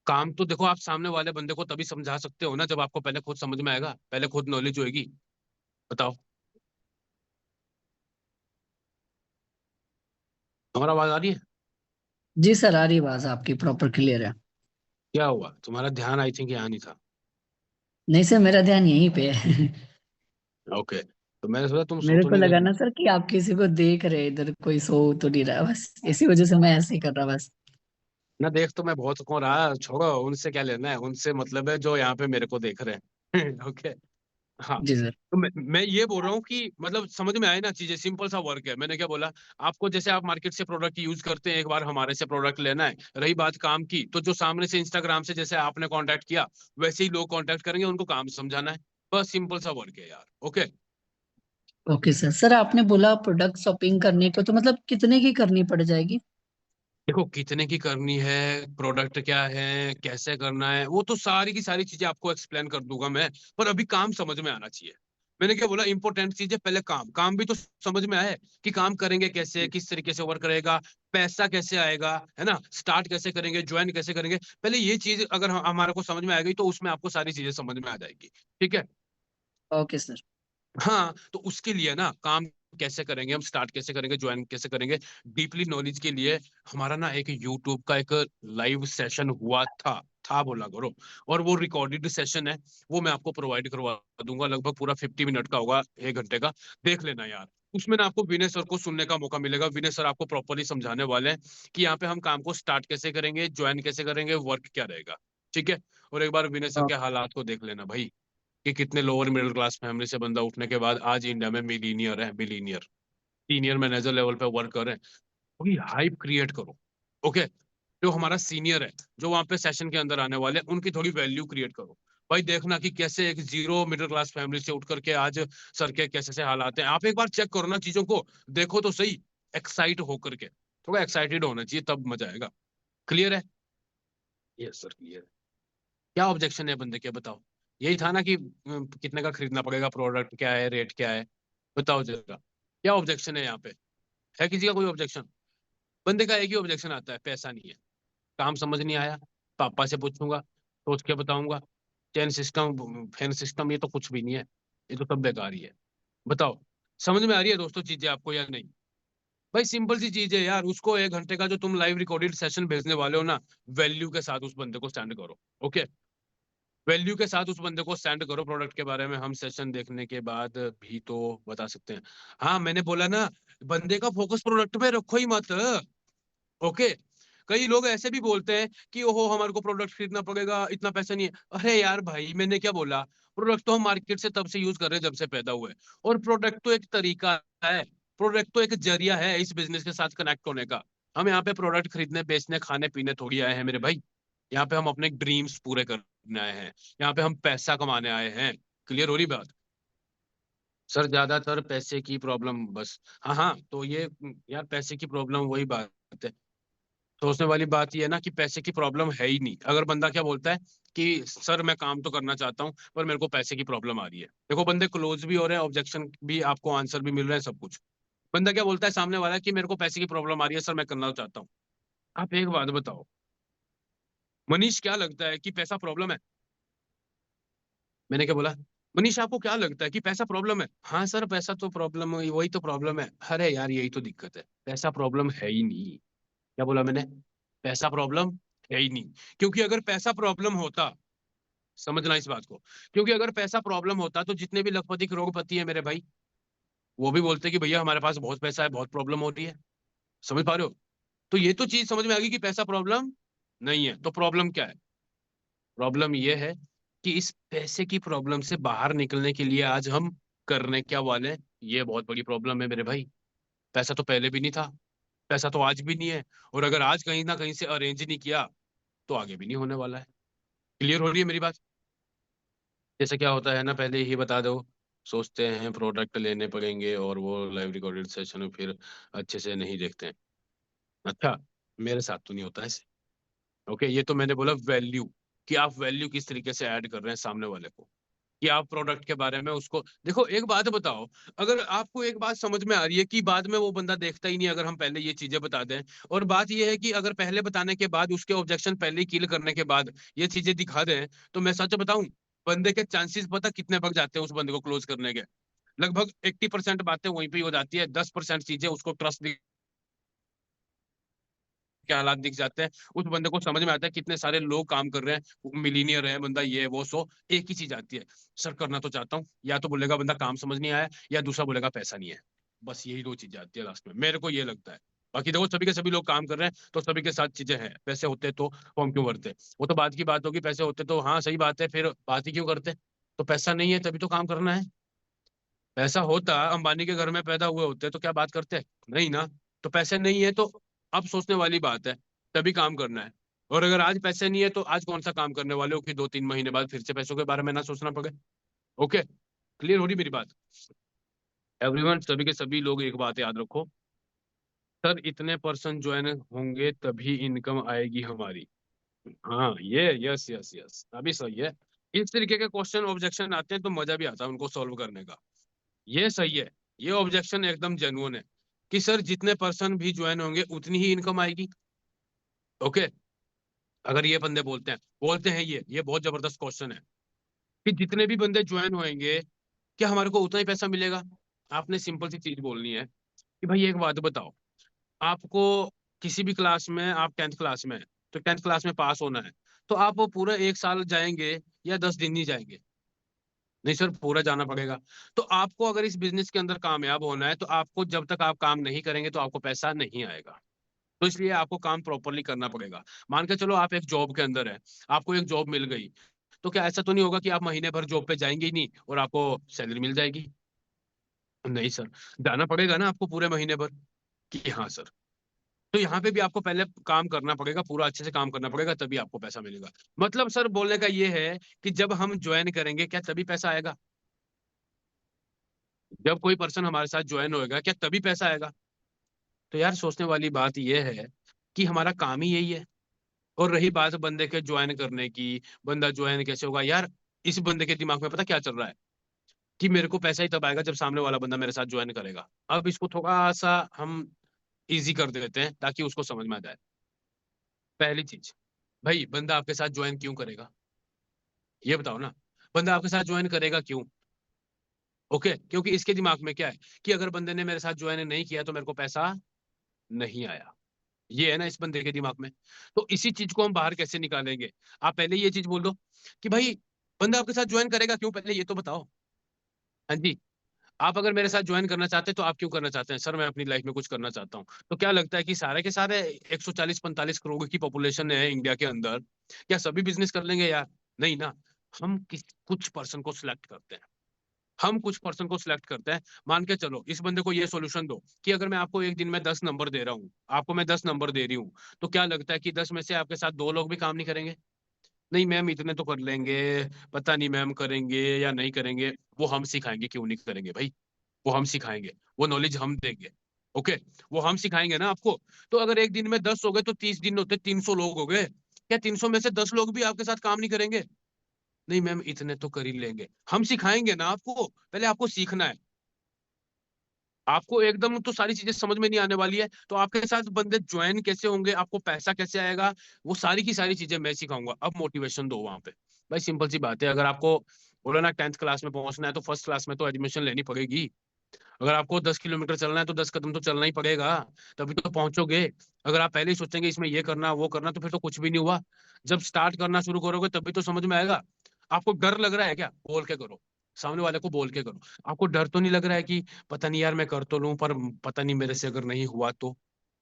काम तो देखो आप सामने वाले बंदे को तभी समझा सकते हो ना जब आपको पहले खुद समझ में आएगा, पहले खुद नॉलेज होएगी। बताओ। हमारा आवाज आ रही है? जी सर, आ रही आवाज आपकी प्रॉपर क्लियर है। क्या हुआ, तुम्हारा ध्यान आई थिंक यहाँ नहीं था। नहीं सर, मेरा ध्यान यहीं पे है। ओके, तो मैंने सोचा तुम सो मेरे तो को नहीं लगा रहे। ना सर कि आप किसी को देख रहे इधर, कोई सो तो नहीं रहा, बस इसी वजह से मैं ऐसे ही कर रहा बस। ना देख तो मैं बहुत कौन रहा, छोड़ो उनसे क्या लेना है, उनसे मतलब है जो यहाँ पे मेरे को देख रहे हैं। ओके। हाँ। जी सर। तो मैं ये बोल रहा हूँ कि मतलब समझ में आए ना चीजें, सिंपल सा वर्क है। मैंने क्या बोला आपको, जैसे आप मार्केट से प्रोडक्ट यूज करते हैं, एक बार हमारे से प्रोडक्ट लेना है। रही बात काम की, तो जो सामने से इंस्टाग्राम से जैसे आपने कांटेक्ट किया वैसे ही लोग कांटेक्ट करेंगे, उनको काम समझाना है। बस सिंपल सा वर्क है यार। ओके। Okay sir. सर आपने बोला प्रोडक्ट शॉपिंग करने को, तो मतलब कितने की करनी पड़ जाएगी? देखो कितने की करनी है, प्रोडक्ट क्या है, कैसे करना है, वो तो सारी की सारी चीजें आपको एक्सप्लेन कर दूंगा मैं। पर अभी काम समझ में आना चाहिए। मैंने क्या बोला, इंपॉर्टेंट चीज है पहले काम। काम भी तो समझ में आए कि काम करेंगे कैसे, किस तरीके से वर्क रहेगा, पैसा कैसे आएगा, है ना, स्टार्ट कैसे करेंगे, ज्वाइन कैसे करेंगे। पहले ये चीज अगर हमारे को समझ में आ गई तो उसमें आपको सारी चीजें समझ में आ जाएगी। ठीक है। Okay sir. हाँ, तो उसके लिए ना काम कैसे करेंगे हम, स्टार्ट कैसे करेंगे, ज्वाइन कैसे करेंगे, डीपली नॉलेज के लिए हमारा ना एक यूट्यूब का एक लाइव सेशन हुआ था बोला करो। और वो रिकॉर्डेड सेशन है, वो मैं आपको प्रोवाइड करवा दूंगा। लगभग पूरा 50 मिनट का होगा, 1 घंटे का। देख लेना यार। उसमें ना आपको विनय सर को सुनने का मौका मिलेगा। विनय सर आपको प्रॉपरली समझाने वाले हैं कि यहाँ पे हम काम को स्टार्ट कैसे करेंगे, ज्वाइन कैसे करेंगे, वर्क क्या रहेगा। ठीक है। और एक बार विनय सर के हालात को देख लेना भाई, कि कितने लोअर मिडिल क्लास फैमिली से बंदा उठने के बाद आज इंडिया में मिलीनियर है, मिलीनियर, सीनियर मैनेजर लेवल पे वर्क कर रहे हैं। थोड़ी हाइप क्रिएट करो। ओके। जो हमारा सीनियर है, जो वहां पे सेशन के अंदर आने वाले हैं, उनकी थोड़ी वैल्यू क्रिएट करो। भाई देखना कि कैसे एक जीरो मिडिल क्लास फैमिली से उठ करके आज सर के कैसे से हालात हैं। आप एक बार चेक करो ना चीजों को, देखो तो सही। एक्साइट होकर के, थोड़ा एक्साइटेड होना चाहिए, तब मजा आएगा। क्लियर है? यस सर क्लियर है। क्या ऑब्जेक्शन है बंदे के, बताओ। यही था ना कि कितने का खरीदना पड़ेगा, प्रोडक्ट क्या है, रेट क्या है। बताओ जरा, क्या ऑब्जेक्शन है यहाँ पे? है किसी का कोई ऑब्जेक्शन? बंदे का एक ही ऑब्जेक्शन आता है, पैसा नहीं है। काम समझ नहीं आया, पापा से पूछूंगा, सोच के बताऊंगा। चैन सिस्टम, फैन सिस्टम, ये तो कुछ भी नहीं है, ये तो सब बेकार ही है। बताओ, समझ में आ रही है दोस्तों चीजें आपको या नहीं? भाई सिंपल सी चीज है यार, उसको 1 घंटे का जो तुम लाइव रिकॉर्डेड सेशन भेजने वाले हो ना, वैल्यू के साथ उस बंदे को स्टैंड करो। ओके। वैल्यू के साथ उस बंदे को सेंड करो। प्रोडक्ट के बारे में हम सेशन देखने के बाद भी तो बता सकते हैं। हाँ मैंने बोला ना, बंदे का फोकस प्रोडक्ट पे रखो ही मत। ओके। कई लोग ऐसे भी बोलते हैं कि ओहो हमारे को प्रोडक्ट खरीदना पड़ेगा, इतना पैसा नहीं है। अरे यार भाई, मैंने क्या बोला, प्रोडक्ट तो हम मार्केट से तब से यूज कर रहे हैं जब से पैदा हुए। और प्रोडक्ट तो एक तरीका है, प्रोडक्ट तो एक जरिया है इस बिजनेस के साथ कनेक्ट होने का। हम यहाँ पे प्रोडक्ट खरीदने, बेचने, खाने पीने थोड़ी आए हैं मेरे भाई। यहाँ पे हम अपने ड्रीम्स पूरे करने आए हैं, यहाँ पे हम पैसा कमाने आए हैं। क्लियर हो रही बात? सर ज्यादातर पैसे की प्रॉब्लम बस। हाँ हाँ, तो ये यार पैसे की प्रॉब्लम वही बात है। सोचने वाली बात ये है ना कि पैसे की प्रॉब्लम है ही नहीं। अगर बंदा क्या बोलता है कि सर मैं काम तो करना चाहता हूँ पर मेरे को पैसे की प्रॉब्लम आ रही है, देखो बंदे क्लोज भी हो रहे हैं, ऑब्जेक्शन भी आपको आंसर भी मिल रहे हैं, सब कुछ। बंदा क्या बोलता है सामने वाला कि मेरे को पैसे की प्रॉब्लम आ रही है सर, मैं करना चाहता हूँ। आप एक बात बताओ मनीष, क्या लगता है कि पैसा प्रॉब्लम है? मैंने क्या बोला? मनीष आपको क्या लगता है कि पैसा प्रॉब्लम है? हाँ सर पैसा तो प्रॉब्लम है, वही तो प्रॉब्लम है। अरे यार यही तो दिक्कत है, पैसा प्रॉब्लम है ही नहीं। क्या बोला मैंने? पैसा प्रॉब्लम है ही नहीं। क्योंकि अगर पैसा प्रॉब्लम होता, समझना इस बात को, क्योंकि अगर पैसा प्रॉब्लम होता तो जितने भी लखपति करोड़पति है मेरे भाई, वो भी बोलते कि भैया हमारे पास बहुत पैसा है, बहुत प्रॉब्लम हो रही है। समझ पा रहे हो? तो ये तो चीज समझ में आ गई कि पैसा प्रॉब्लम नहीं है। तो प्रॉब्लम क्या है? प्रॉब्लम ये है कि इस पैसे की प्रॉब्लम से बाहर निकलने के लिए आज हम करने क्या वाले हैं, ये बहुत बड़ी प्रॉब्लम है मेरे भाई। पैसा तो पहले भी नहीं था, पैसा तो आज भी नहीं है, और अगर आज कहीं ना कहीं से अरेंज नहीं किया तो आगे भी नहीं होने वाला है। क्लियर हो रही है मेरी बात? जैसे क्या होता है ना, पहले ही बता दो, सोचते हैं प्रोडक्ट लेने पड़ेंगे और वो लाइव रिकॉर्डेड सेशन फिर अच्छे से नहीं देखते हैं। अच्छा, मेरे साथ तो नहीं होता ऐसे। ओके, ये तो मैंने बोला वैल्यू, कि आप वैल्यू किस तरीके से ऐड कर रहे हैं सामने वाले को, कि आप प्रोडक्ट के बारे में उसको देखो। एक बात बताओ, अगर आपको एक बात समझ में आ रही है कि बाद में वो बंदा देखता ही नहीं अगर हम पहले ये चीजें बता दें, और बात ये है कि अगर पहले बताने के बाद उसके ऑब्जेक्शन पहले ही किल करने के बाद ये चीजें दिखा दें, तो मैं सच बताऊं, बंदे के चांसेस पता कितने बढ़ जाते हैं उस बंदे को क्लोज करने के? लगभग 80% बातें वहीं पे ही हो जाती है, 10% चीजें उसको ट्रस्ट के हालात दिख जाते हैं। उस बंदे को समझ में आता है कितने सारे लोग काम कर रहे हैं, मिलीनियर है बंदा, ये वो, सो एक ही चीज आती है, सर करना तो चाहता हूँ, या तो बोलेगा बंदा काम समझ नहीं आया, या दूसरा बोलेगा पैसा नहीं है। बस यही दो चीजें आती है लास्ट में, मेरे को ये लगता है। बाकी देखो सभी के सभी लोग काम कर रहे हैं तो सभी के साथ चीजें हैं, पैसे होते तो फॉर्म क्यों भरते? वो तो बात की बात होगी, पैसे होते तो हाँ सही बात है, फिर बात ही क्यों करते? तो पैसा नहीं है तभी तो काम करना है। पैसा होता, अंबानी के घर में पैदा हुए होते तो क्या बात करते? नहीं ना। तो पैसे नहीं है तो अब सोचने वाली बात है, तभी काम करना है। और अगर आज पैसे नहीं है तो आज कौन सा काम करने वाले हो कि 2-3 महीने बाद फिर से पैसों के बारे में ना सोचना पड़े? ओके, क्लियर हो रही मेरी बात? एवरीवन, सभी के सभी लोग एक बात याद रखो, सर इतने पर्सन ज्वाइन होंगे तभी इनकम आएगी हमारी। हाँ, ये यस यस यस, अभी सही है। इस तरीके के क्वेश्चन ऑब्जेक्शन आते हैं तो मजा भी आता है उनको सॉल्व करने का। ये सही है, ये ऑब्जेक्शन एकदम जेन्युइन है कि सर जितने पर्सन भी ज्वाइन होंगे उतनी ही इनकम आएगी। ओके, अगर ये बंदे बोलते हैं ये बहुत जबरदस्त क्वेश्चन है कि जितने भी बंदे ज्वाइन होंगे क्या हमारे को उतना ही पैसा मिलेगा? आपने सिंपल सी चीज बोलनी है कि भाई एक बात बताओ, आपको किसी भी क्लास में, आप 10th क्लास में हैं, तो 10th क्लास में पास होना है, तो आप वो पूरा 1 साल जाएंगे या 10 दिन नहीं जाएंगे? नहीं सर, पूरा जाना पड़ेगा। तो आपको अगर इस बिजनेस के अंदर कामयाब होना है तो आपको, जब तक आप काम नहीं करेंगे तो आपको पैसा नहीं आएगा। तो इसलिए आपको काम प्रॉपरली करना पड़ेगा। मान के चलो आप एक जॉब के अंदर है, आपको एक जॉब मिल गई, तो क्या ऐसा तो नहीं होगा कि आप महीने भर जॉब पे जाएंगे ही नहीं और आपको सैलरी मिल जाएगी? नहीं सर, जाना पड़ेगा ना आपको पूरे महीने भर, कि हाँ सर। तो यहाँ पे भी आपको पहले काम करना पड़ेगा, पूरा अच्छे से काम करना पड़ेगा, तभी आपको पैसा मिलेगा। मतलब सर बोलने का ये है कि जब हम ज्वाइन करेंगे क्या तभी पैसा आएगा? जब कोई पर्सन हमारे साथ ज्वाइन होएगा क्या तभी पैसा आएगा? तो यार सोचने वाली बात यह है कि हमारा काम ही यही है। और रही बात बंदे के ज्वाइन करने की, बंदा ज्वाइन कैसे होगा यार, इस बंदे के दिमाग में पता क्या चल रहा है कि मेरे को पैसा ही तब आएगा जब सामने वाला बंदा मेरे साथ ज्वाइन करेगा। अब इसको थोड़ा सा हम इजी कर देते हैं ताकि उसको समझ में आ जाए। पहली चीज, भाई बंदा आपके साथ ज्वाइन क्यों करेगा? ये बताओ ना, बंदा आपके साथ ज्वाइन करेगा क्यों? ओके, क्योंकि इसके दिमाग में क्या है कि अगर बंदे ने मेरे साथ ज्वाइन नहीं किया तो मेरे को पैसा नहीं आया। ये है ना इस बंदे के दिमाग में। तो इसी चीज को हम बाहर कैसे निकालेंगे? आप पहले ये चीज बोल दो कि भाई बंदा आपके साथ ज्वाइन करेगा क्यों, पहले ये तो बताओ। हाँ जी, आप अगर मेरे साथ ज्वाइन करना चाहते हैं तो आप क्यों करना चाहते हैं? सर मैं अपनी लाइफ में कुछ करना चाहता हूँ। तो क्या लगता है कि सारे के सारे 140-45 करोड़ की पॉपुलेशन है इंडिया के अंदर, क्या सभी बिजनेस कर लेंगे यार? नहीं ना। हम कुछ पर्सन को सिलेक्ट करते हैं, हम कुछ पर्सन को सिलेक्ट करते हैं। मान के चलो इस बंदे को ये सॉल्यूशन दो कि अगर मैं आपको एक दिन में 10 नंबर दे रहा हूँ, आपको मैं 10 नंबर दे रही हूँ, तो क्या लगता है कि 10 में से आपके साथ 2 लोग भी काम नहीं करेंगे? नहीं मैम इतने तो कर लेंगे, पता नहीं मैम करेंगे या नहीं करेंगे। वो हम सिखाएंगे क्यों नहीं करेंगे भाई, वो हम सिखाएंगे, वो नॉलेज हम देंगे। ओके, वो हम सिखाएंगे ना आपको। तो अगर एक दिन में 10 हो गए तो 30 दिन होते 300 लोग हो गए, क्या 300 में से 10 लोग भी आपके साथ काम नहीं करेंगे? नहीं मैम इतने तो कर ही लेंगे। हम सिखाएंगे ना आपको, पहले आपको सीखना है। आपको एकदम तो सारी चीजें समझ में नहीं आने वाली है, तो आपके साथ बंदे ज्वाइन कैसे होंगे, आपको पैसा कैसे आएगा, वो सारी की सारी चीजें मैं सिखाऊंगा। अब मोटिवेशन दो वहां पे। भाई सिंपल सी बात है, अगर आपको बोलो ना 10th क्लास में पहुंचना है तो फर्स्ट क्लास में तो एडमिशन लेनी पड़ेगी। अगर आपको 10 किलोमीटर चलना है तो 10 कदम तो चलना ही पड़ेगा, तभी तो पहुंचोगे। अगर आप पहले ही सोचेंगे इसमें ये करना वो करना, तो फिर तो कुछ भी नहीं हुआ। जब स्टार्ट करना शुरू करोगे तभी तो समझ में आएगा। आपको डर लग रहा है क्या? बोल के करो, सामने वाले को बोल के करो। आपको डर तो नहीं लग रहा है कि पता नहीं यार मैं कर तो लूं, पर पता नहीं मेरे से अगर नहीं हुआ तो,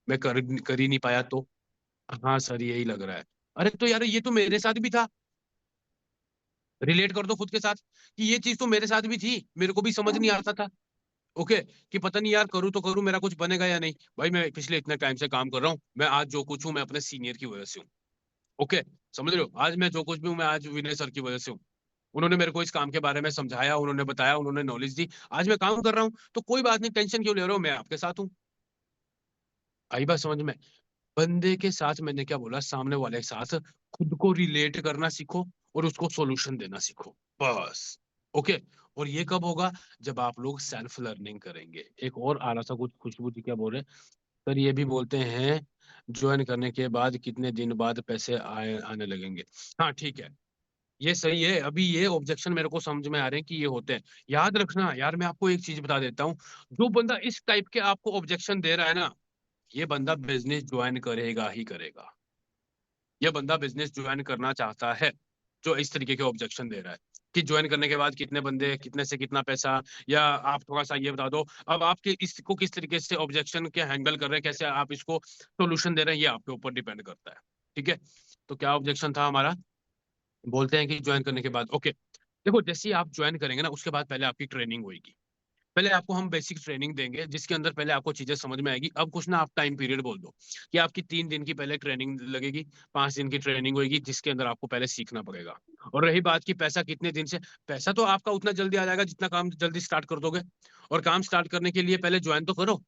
मैं कर ही नहीं पाया तो। हाँ सर यही लग रहा है। अरे तो यार ये तो मेरे साथ भी था। रिलेट कर दो खुद के साथ कि ये चीज तो मेरे साथ भी थी, मेरे को भी समझ नहीं आता था। ओके, कि पता नहीं यार करूँ तो करूँ, मेरा कुछ बनेगा या नहीं। भाई मैं पिछले इतने टाइम से काम कर रहा हूँ, मैं आज जो कुछ हूँ मैं अपने सीनियर की वजह से हूँ। ओके, समझ रहे हो? आज मैं जो कुछ भी हूँ मैं आज विनय सर की वजह से हूँ। उन्होंने मेरे को इस काम के बारे में समझाया, उन्होंने बताया, उन्होंने नॉलेज दी, आज मैं काम कर रहा हूँ। तो कोई बात नहीं, टेंशन क्यों ले रहे हो, मैं आपके साथ हूँ। आई बात समझ में? बंदे के साथ मैंने क्या बोला, सामने वाले के साथ खुद को रिलेट करना सीखो और उसको सॉल्यूशन देना सीखो, बस। ओके। और ये कब होगा? जब आप लोग सेल्फ लर्निंग करेंगे। एक और आ रहा था कुछ, खुशबू जी क्या बोल रहे? सर ये भी बोलते हैं ज्वाइन करने के बाद कितने दिन बाद पैसे आने लगेंगे। हाँ ठीक है, ये सही है। अभी ये ऑब्जेक्शन मेरे को समझ में आ रहे हैं कि ये होते हैं। याद रखना यार, मैं आपको एक चीज बता देता हूँ। जो बंदा इस टाइप के आपको ऑब्जेक्शन दे रहा है ना, ये बंदा बिजनेस ज्वाइन करेगा ही करेगा। ये बंदा बिजनेस ज्वाइन करना चाहता है, जो इस तरीके के ऑब्जेक्शन दे रहा है कि ज्वाइन करने के बाद कितने बंदे, कितने से कितना पैसा। या आप थोड़ा सा ये बता दो, अब आपके इसको किस तरीके से ऑब्जेक्शन के हैंडल कर रहे हैं, कैसे आप इसको सोल्यूशन दे रहे हैं, ये आपके ऊपर डिपेंड करता है। ठीक है। तो क्या ऑब्जेक्शन था हमारा? बोलते हैं कि ज्वाइन करने के बाद, ओके, देखो जैसे ही आप ज्वाइन करेंगे ना, उसके बाद पहले आपकी ट्रेनिंग होगी। पहले आपको हम बेसिक ट्रेनिंग देंगे, जिसके अंदर पहले आपको चीजें समझ में आएगी। अब कुछ ना आप टाइम पीरियड बोल दो कि आपकी 3 दिन की पहले ट्रेनिंग लगेगी, 5 दिन की ट्रेनिंग होगी, जिसके अंदर आपको पहले सीखना पड़ेगा। और रही बात की पैसा कितने दिन से, पैसा तो आपका उतना जल्दी आ जाएगा जितना काम जल्दी स्टार्ट कर दोगे। और काम स्टार्ट करने के लिए पहले ज्वाइन तो करो।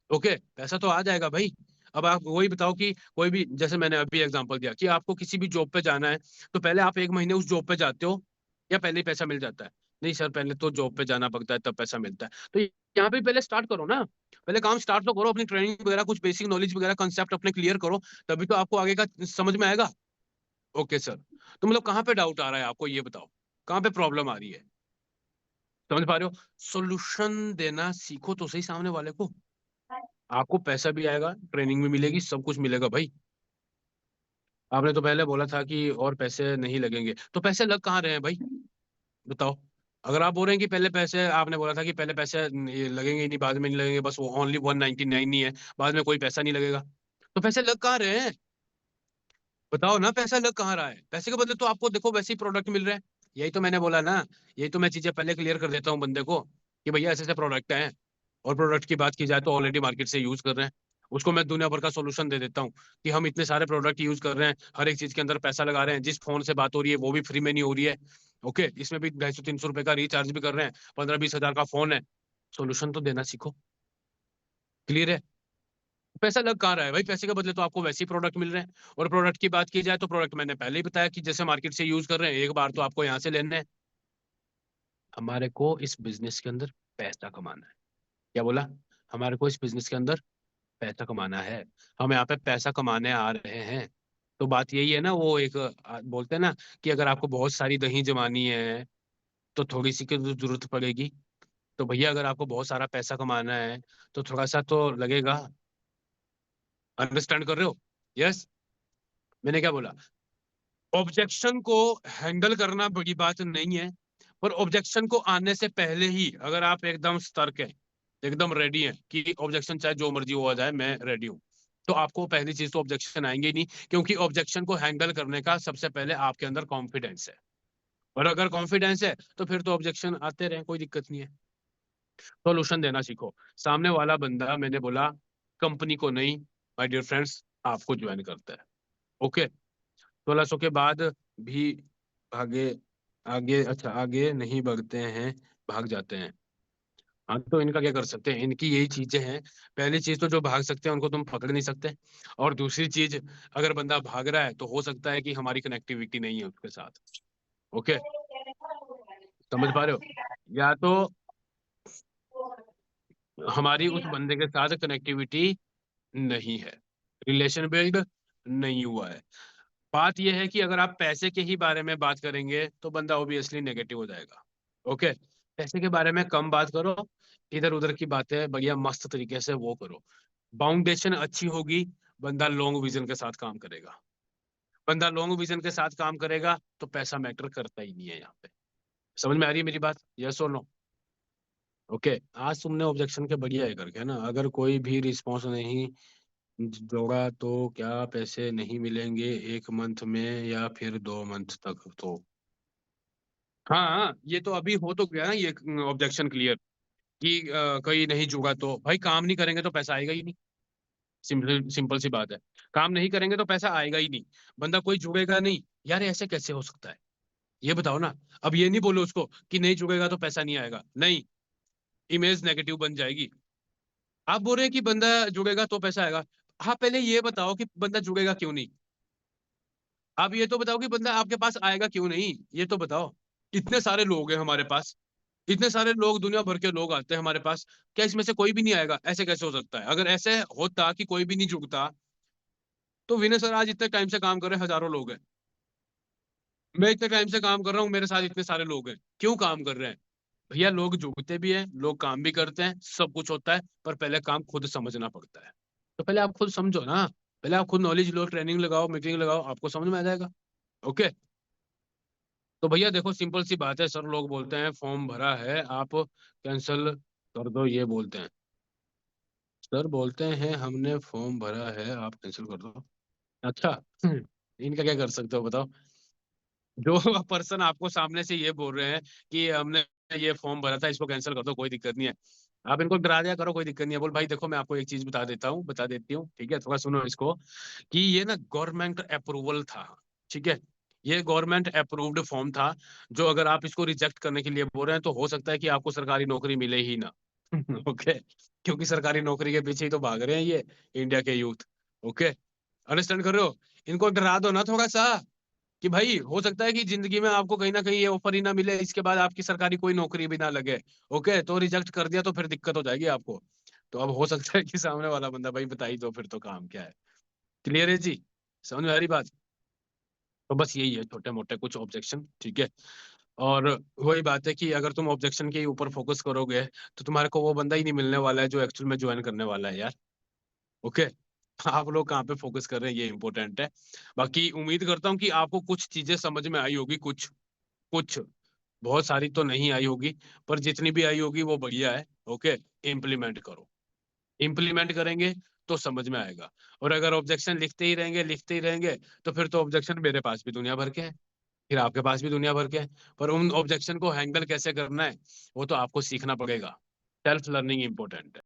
ओके, पैसा तो आ जाएगा भाई। अब आप वही बताओ कि कोई भी, जैसे मैंने अभी एग्जांपल दिया कि आपको किसी भी जॉब पे जाना है, तो पहले आप 1 महीने उस जॉब पे जाते हो या पहले ही पैसा मिल जाता है? नहीं सर, पहले तो जॉब पे जाना पड़ता है तब पैसा मिलता है। तो यहाँ पे पहले स्टार्ट करो ना, पहले काम स्टार्ट तो करो, अपनी ट्रेनिंग वगैरह, कुछ बेसिक नॉलेज वगैरह, कंसेप्ट अपने क्लियर करो, तभी तो आपको आगे का समझ में आएगा। Okay sir. तो मतलब कहाँ पे डाउट आ रहा है आपको, ये बताओ, कहाँ पे प्रॉब्लम आ रही है? समझ पा रहे हो? सोल्यूशन देना सीखो तो सही सामने वाले को। आपको पैसा भी आएगा, ट्रेनिंग भी मिलेगी, सब कुछ मिलेगा भाई। आपने तो पहले बोला था कि और पैसे नहीं लगेंगे, तो पैसे लग कहाँ रहे हैं भाई? बताओ। अगर आप बोल रहे हैं कि पहले पैसे, आपने बोला था कि पहले पैसे ये लगेंगे ही नहीं, बाद में नहीं लगेंगे, बस वो ओनली 199 ही है, बाद में कोई पैसा नहीं लगेगा, तो पैसे लग कहाँ रहे हैं? बताओ ना, पैसा लग कहाँ रहा है? पैसे के बदले तो आपको देखो वैसे ही प्रोडक्ट मिल रहे हैं। यही तो मैंने बोला ना, यही तो मैं चीजें पहले क्लियर कर देता हूँ बंदे को कि भैया ऐसे ऐसे प्रोडक्ट हैं। और प्रोडक्ट की बात की जाए तो ऑलरेडी मार्केट से यूज कर रहे हैं। उसको मैं दुनिया भर का सोल्यूशन दे देता हूँ कि हम इतने सारे प्रोडक्ट यूज कर रहे हैं, हर एक चीज के अंदर पैसा लगा रहे हैं, जिस फोन से बात हो रही है वो भी फ्री में नहीं हो रही है। ओके, इसमें भी 250-300 रुपए का रिचार्ज भी कर रहे हैं, 15-20 हजार का फोन है। सोल्यूशन तो देना सीखो। क्लियर है? पैसा लग कहाँ रहा है भाई? पैसे के बदले तो आपको वैसे ही प्रोडक्ट मिल रहे हैं। और प्रोडक्ट की बात की जाए तो प्रोडक्ट मैंने पहले ही बताया कि जैसे मार्केट से यूज कर रहे हैं, एक बार तो आपको यहाँ से लेने हैं। हमारे को इस बिजनेस के अंदर पैसा कमाना है। क्या बोला? हमारे को इस बिजनेस के अंदर पैसा कमाना है। हम यहाँ पे पैसा कमाने आ रहे हैं। तो बात यही है ना, वो एक बोलते हैं ना कि अगर आपको बहुत सारी दही जमानी है तो थोड़ी सी की तो जरूरत पड़ेगी। तो भैया अगर आपको बहुत सारा पैसा कमाना है तो थोड़ा सा तो लगेगा। अंडरस्टैंड कर रहे हो? यस। मैंने क्या बोला? ऑब्जेक्शन को हैंडल करना बड़ी बात नहीं है, पर ऑब्जेक्शन को आने से पहले ही अगर आप एकदम सतर्क है, एकदम रेडी है कि ऑब्जेक्शन चाहे जो मर्जी हो जाए मैं रेडी हूँ, तो आपको पहली चीज तो ऑब्जेक्शन आएंगे ही नहीं, क्योंकि ऑब्जेक्शन को हैंडल करने का सबसे पहले आपके अंदर कॉन्फिडेंस है। और अगर कॉन्फिडेंस है तो फिर तो ऑब्जेक्शन आते रहे, कोई दिक्कत नहीं है। सोल्यूशन देना सीखो। सामने वाला बंदा, मैंने बोला, कंपनी को नहीं, माय डियर फ्रेंड्स, आपको ज्वाइन करता है। ओके। 1600 के बाद भी भागे, आगे, अच्छा आगे नहीं बढ़ते हैं, भाग जाते हैं। हाँ तो इनका क्या कर सकते हैं, इनकी यही चीजें हैं। पहली चीज तो जो भाग सकते हैं उनको तुम पकड़ नहीं सकते। और दूसरी चीज, अगर बंदा भाग रहा है तो हो सकता है कि हमारी कनेक्टिविटी नहीं है उसके साथ। ओके, समझ पा रहे हो? या तो हमारी उस बंदे के साथ कनेक्टिविटी नहीं है, रिलेशन बिल्ड नहीं हुआ है। बात यह है कि अगर आप पैसे के ही बारे में बात करेंगे तो बंदा ऑब्वियसली नेगेटिव हो जाएगा। ओके, पैसे के बारे में कम बात करो, इधर उधर की बातें बढ़िया मस्त तरीके से वो करो। बाउंडेशन अच्छी होगी, बंदा लॉन्ग विजन के साथ काम करेगा। बंदा लॉन्ग विजन के साथ काम करेगा तो पैसा मैटर करता ही नहीं है यहाँ पे। समझ में आ रही है मेरी बात? यस और नो? ओके। आज तुमने ऑब्जेक्शन के बढ़िया है करके ना, अगर कोई भी रिस्पॉन्स नहीं जोड़ा तो क्या पैसे नहीं मिलेंगे 1 मंथ में या फिर 2 मंथ तक? तो हाँ हाँ, ये तो अभी हो तो गया ना ये ऑब्जेक्शन क्लियर कि कहीं नहीं जुड़ा तो भाई काम नहीं करेंगे तो पैसा आएगा ही नहीं। सिंपल सिंपल सी बात है। काम नहीं करेंगे तो पैसा आएगा ही नहीं। बंदा कोई जुड़ेगा नहीं। यार ऐसे कैसे हो सकता है? ये बताओ ना। अब ये नहीं बोलो उसको कि नहीं जुड़ेगा तो पैसा नहीं आएगा, नहीं। इमेज नेगेटिव बन जाएगी। आप बोल रहे हैं कि बंदा जुड़ेगा तो पैसा आएगा। हाँ, पहले ये बताओ कि बंदा जुड़ेगा क्यों नहीं। आप ये तो बताओ कि बंदा आपके पास आएगा क्यों नहीं, ये तो बताओ। इतने सारे लोग हैं हमारे पास। इतने सारे लोग, दुनिया भर के लोग आते हैं हमारे पास। क्या इसमें से कोई भी नहीं आएगा? ऐसे कैसे हो सकता है? अगर ऐसे होता कि कोई भी नहीं जुड़ता तो विनय सर आज इतने टाइम से काम कर रहे हैं, हजारों लोग हैं। मैं इतने टाइम से काम कर रहा हूँ, मेरे साथ इतने सारे लोग हैं। क्यों काम कर रहे हैं? भैया लोग जुड़ते भी हैं, लोग काम भी करते हैं, सब कुछ होता है, पर पहले काम खुद समझना पड़ता है। तो पहले आप खुद समझो ना। पहले आप खुद नॉलेज लो, ट्रेनिंग लगाओ, मीटिंग लगाओ, आपको समझ में आ जाएगा। ओके। तो भैया देखो, सिंपल सी बात है। सर लोग बोलते हैं फॉर्म भरा है, आप कैंसिल कर दो, ये बोलते हैं। सर बोलते हैं हमने फॉर्म भरा है, आप कैंसिल कर दो। अच्छा। इनका क्या कर सकते हो बताओ? जो पर्सन आपको सामने से ये बोल रहे हैं कि हमने ये फॉर्म भरा था, इसको कैंसिल कर दो, कोई दिक्कत नहीं है। आप इनको डरा दिया करो, कोई दिक्कत नहीं है। बोल भाई देखो, मैं आपको एक चीज बता देता हूँ, बता देती हूँ, ठीक है, थोड़ा सुनो इसको। कि ये ना गवर्नमेंट अप्रूवल था। ठीक है। ये गवर्नमेंट अप्रूव्ड फॉर्म था। जो अगर आप इसको रिजेक्ट करने के लिए बोल रहे हैं तो हो सकता है कि आपको सरकारी नौकरी मिले ही ना। ओके। क्योंकि सरकारी नौकरी के पीछे ही तो भाग रहे हैं ये इंडिया के यूथ। ओके। अंडरस्टैंड कर रहे हो? इनको डरा दो ना थोड़ा सा, कि भाई हो सकता है कि जिंदगी में आपको कहीं ना कहीं ये ऑफर ही ना मिले, इसके बाद आपकी सरकारी कोई नौकरी भी ना लगे। ओके, तो रिजेक्ट कर दिया तो फिर दिक्कत हो जाएगी आपको। तो अब हो सकता है कि सामने वाला बंदा भाई बता ही दो फिर तो काम क्या है। क्लियर है जी? समझ में आ रही बात? तो बस यही है, छोटे मोटे कुछ ऑब्जेक्शन, ठीक है। और वही बात है कि अगर तुम ऑब्जेक्शन के ऊपर फोकस करोगे तो तुम्हारे को वो बंदा ही नहीं मिलने वाला है जो एक्चुअल में ज्वाइन करने वाला है यार। ओके। आप लोग कहाँ पे फोकस कर रहे हैं, ये इंपॉर्टेंट है। बाकी उम्मीद करता हूँ कि आपको कुछ चीजें समझ में आई होगी, कुछ कुछ, बहुत सारी तो नहीं आई होगी, पर जितनी भी आई होगी वो बढ़िया है। ओके। इम्प्लीमेंट करो। इम्प्लीमेंट करेंगे तो समझ में आएगा। और अगर ऑब्जेक्शन लिखते ही रहेंगे तो फिर तो ऑब्जेक्शन मेरे पास भी दुनिया भर के हैं, फिर आपके पास भी दुनिया भर के हैं। पर उन ऑब्जेक्शन को हैंडल कैसे करना है वो तो आपको सीखना पड़ेगा। सेल्फ लर्निंग इंपॉर्टेंट है।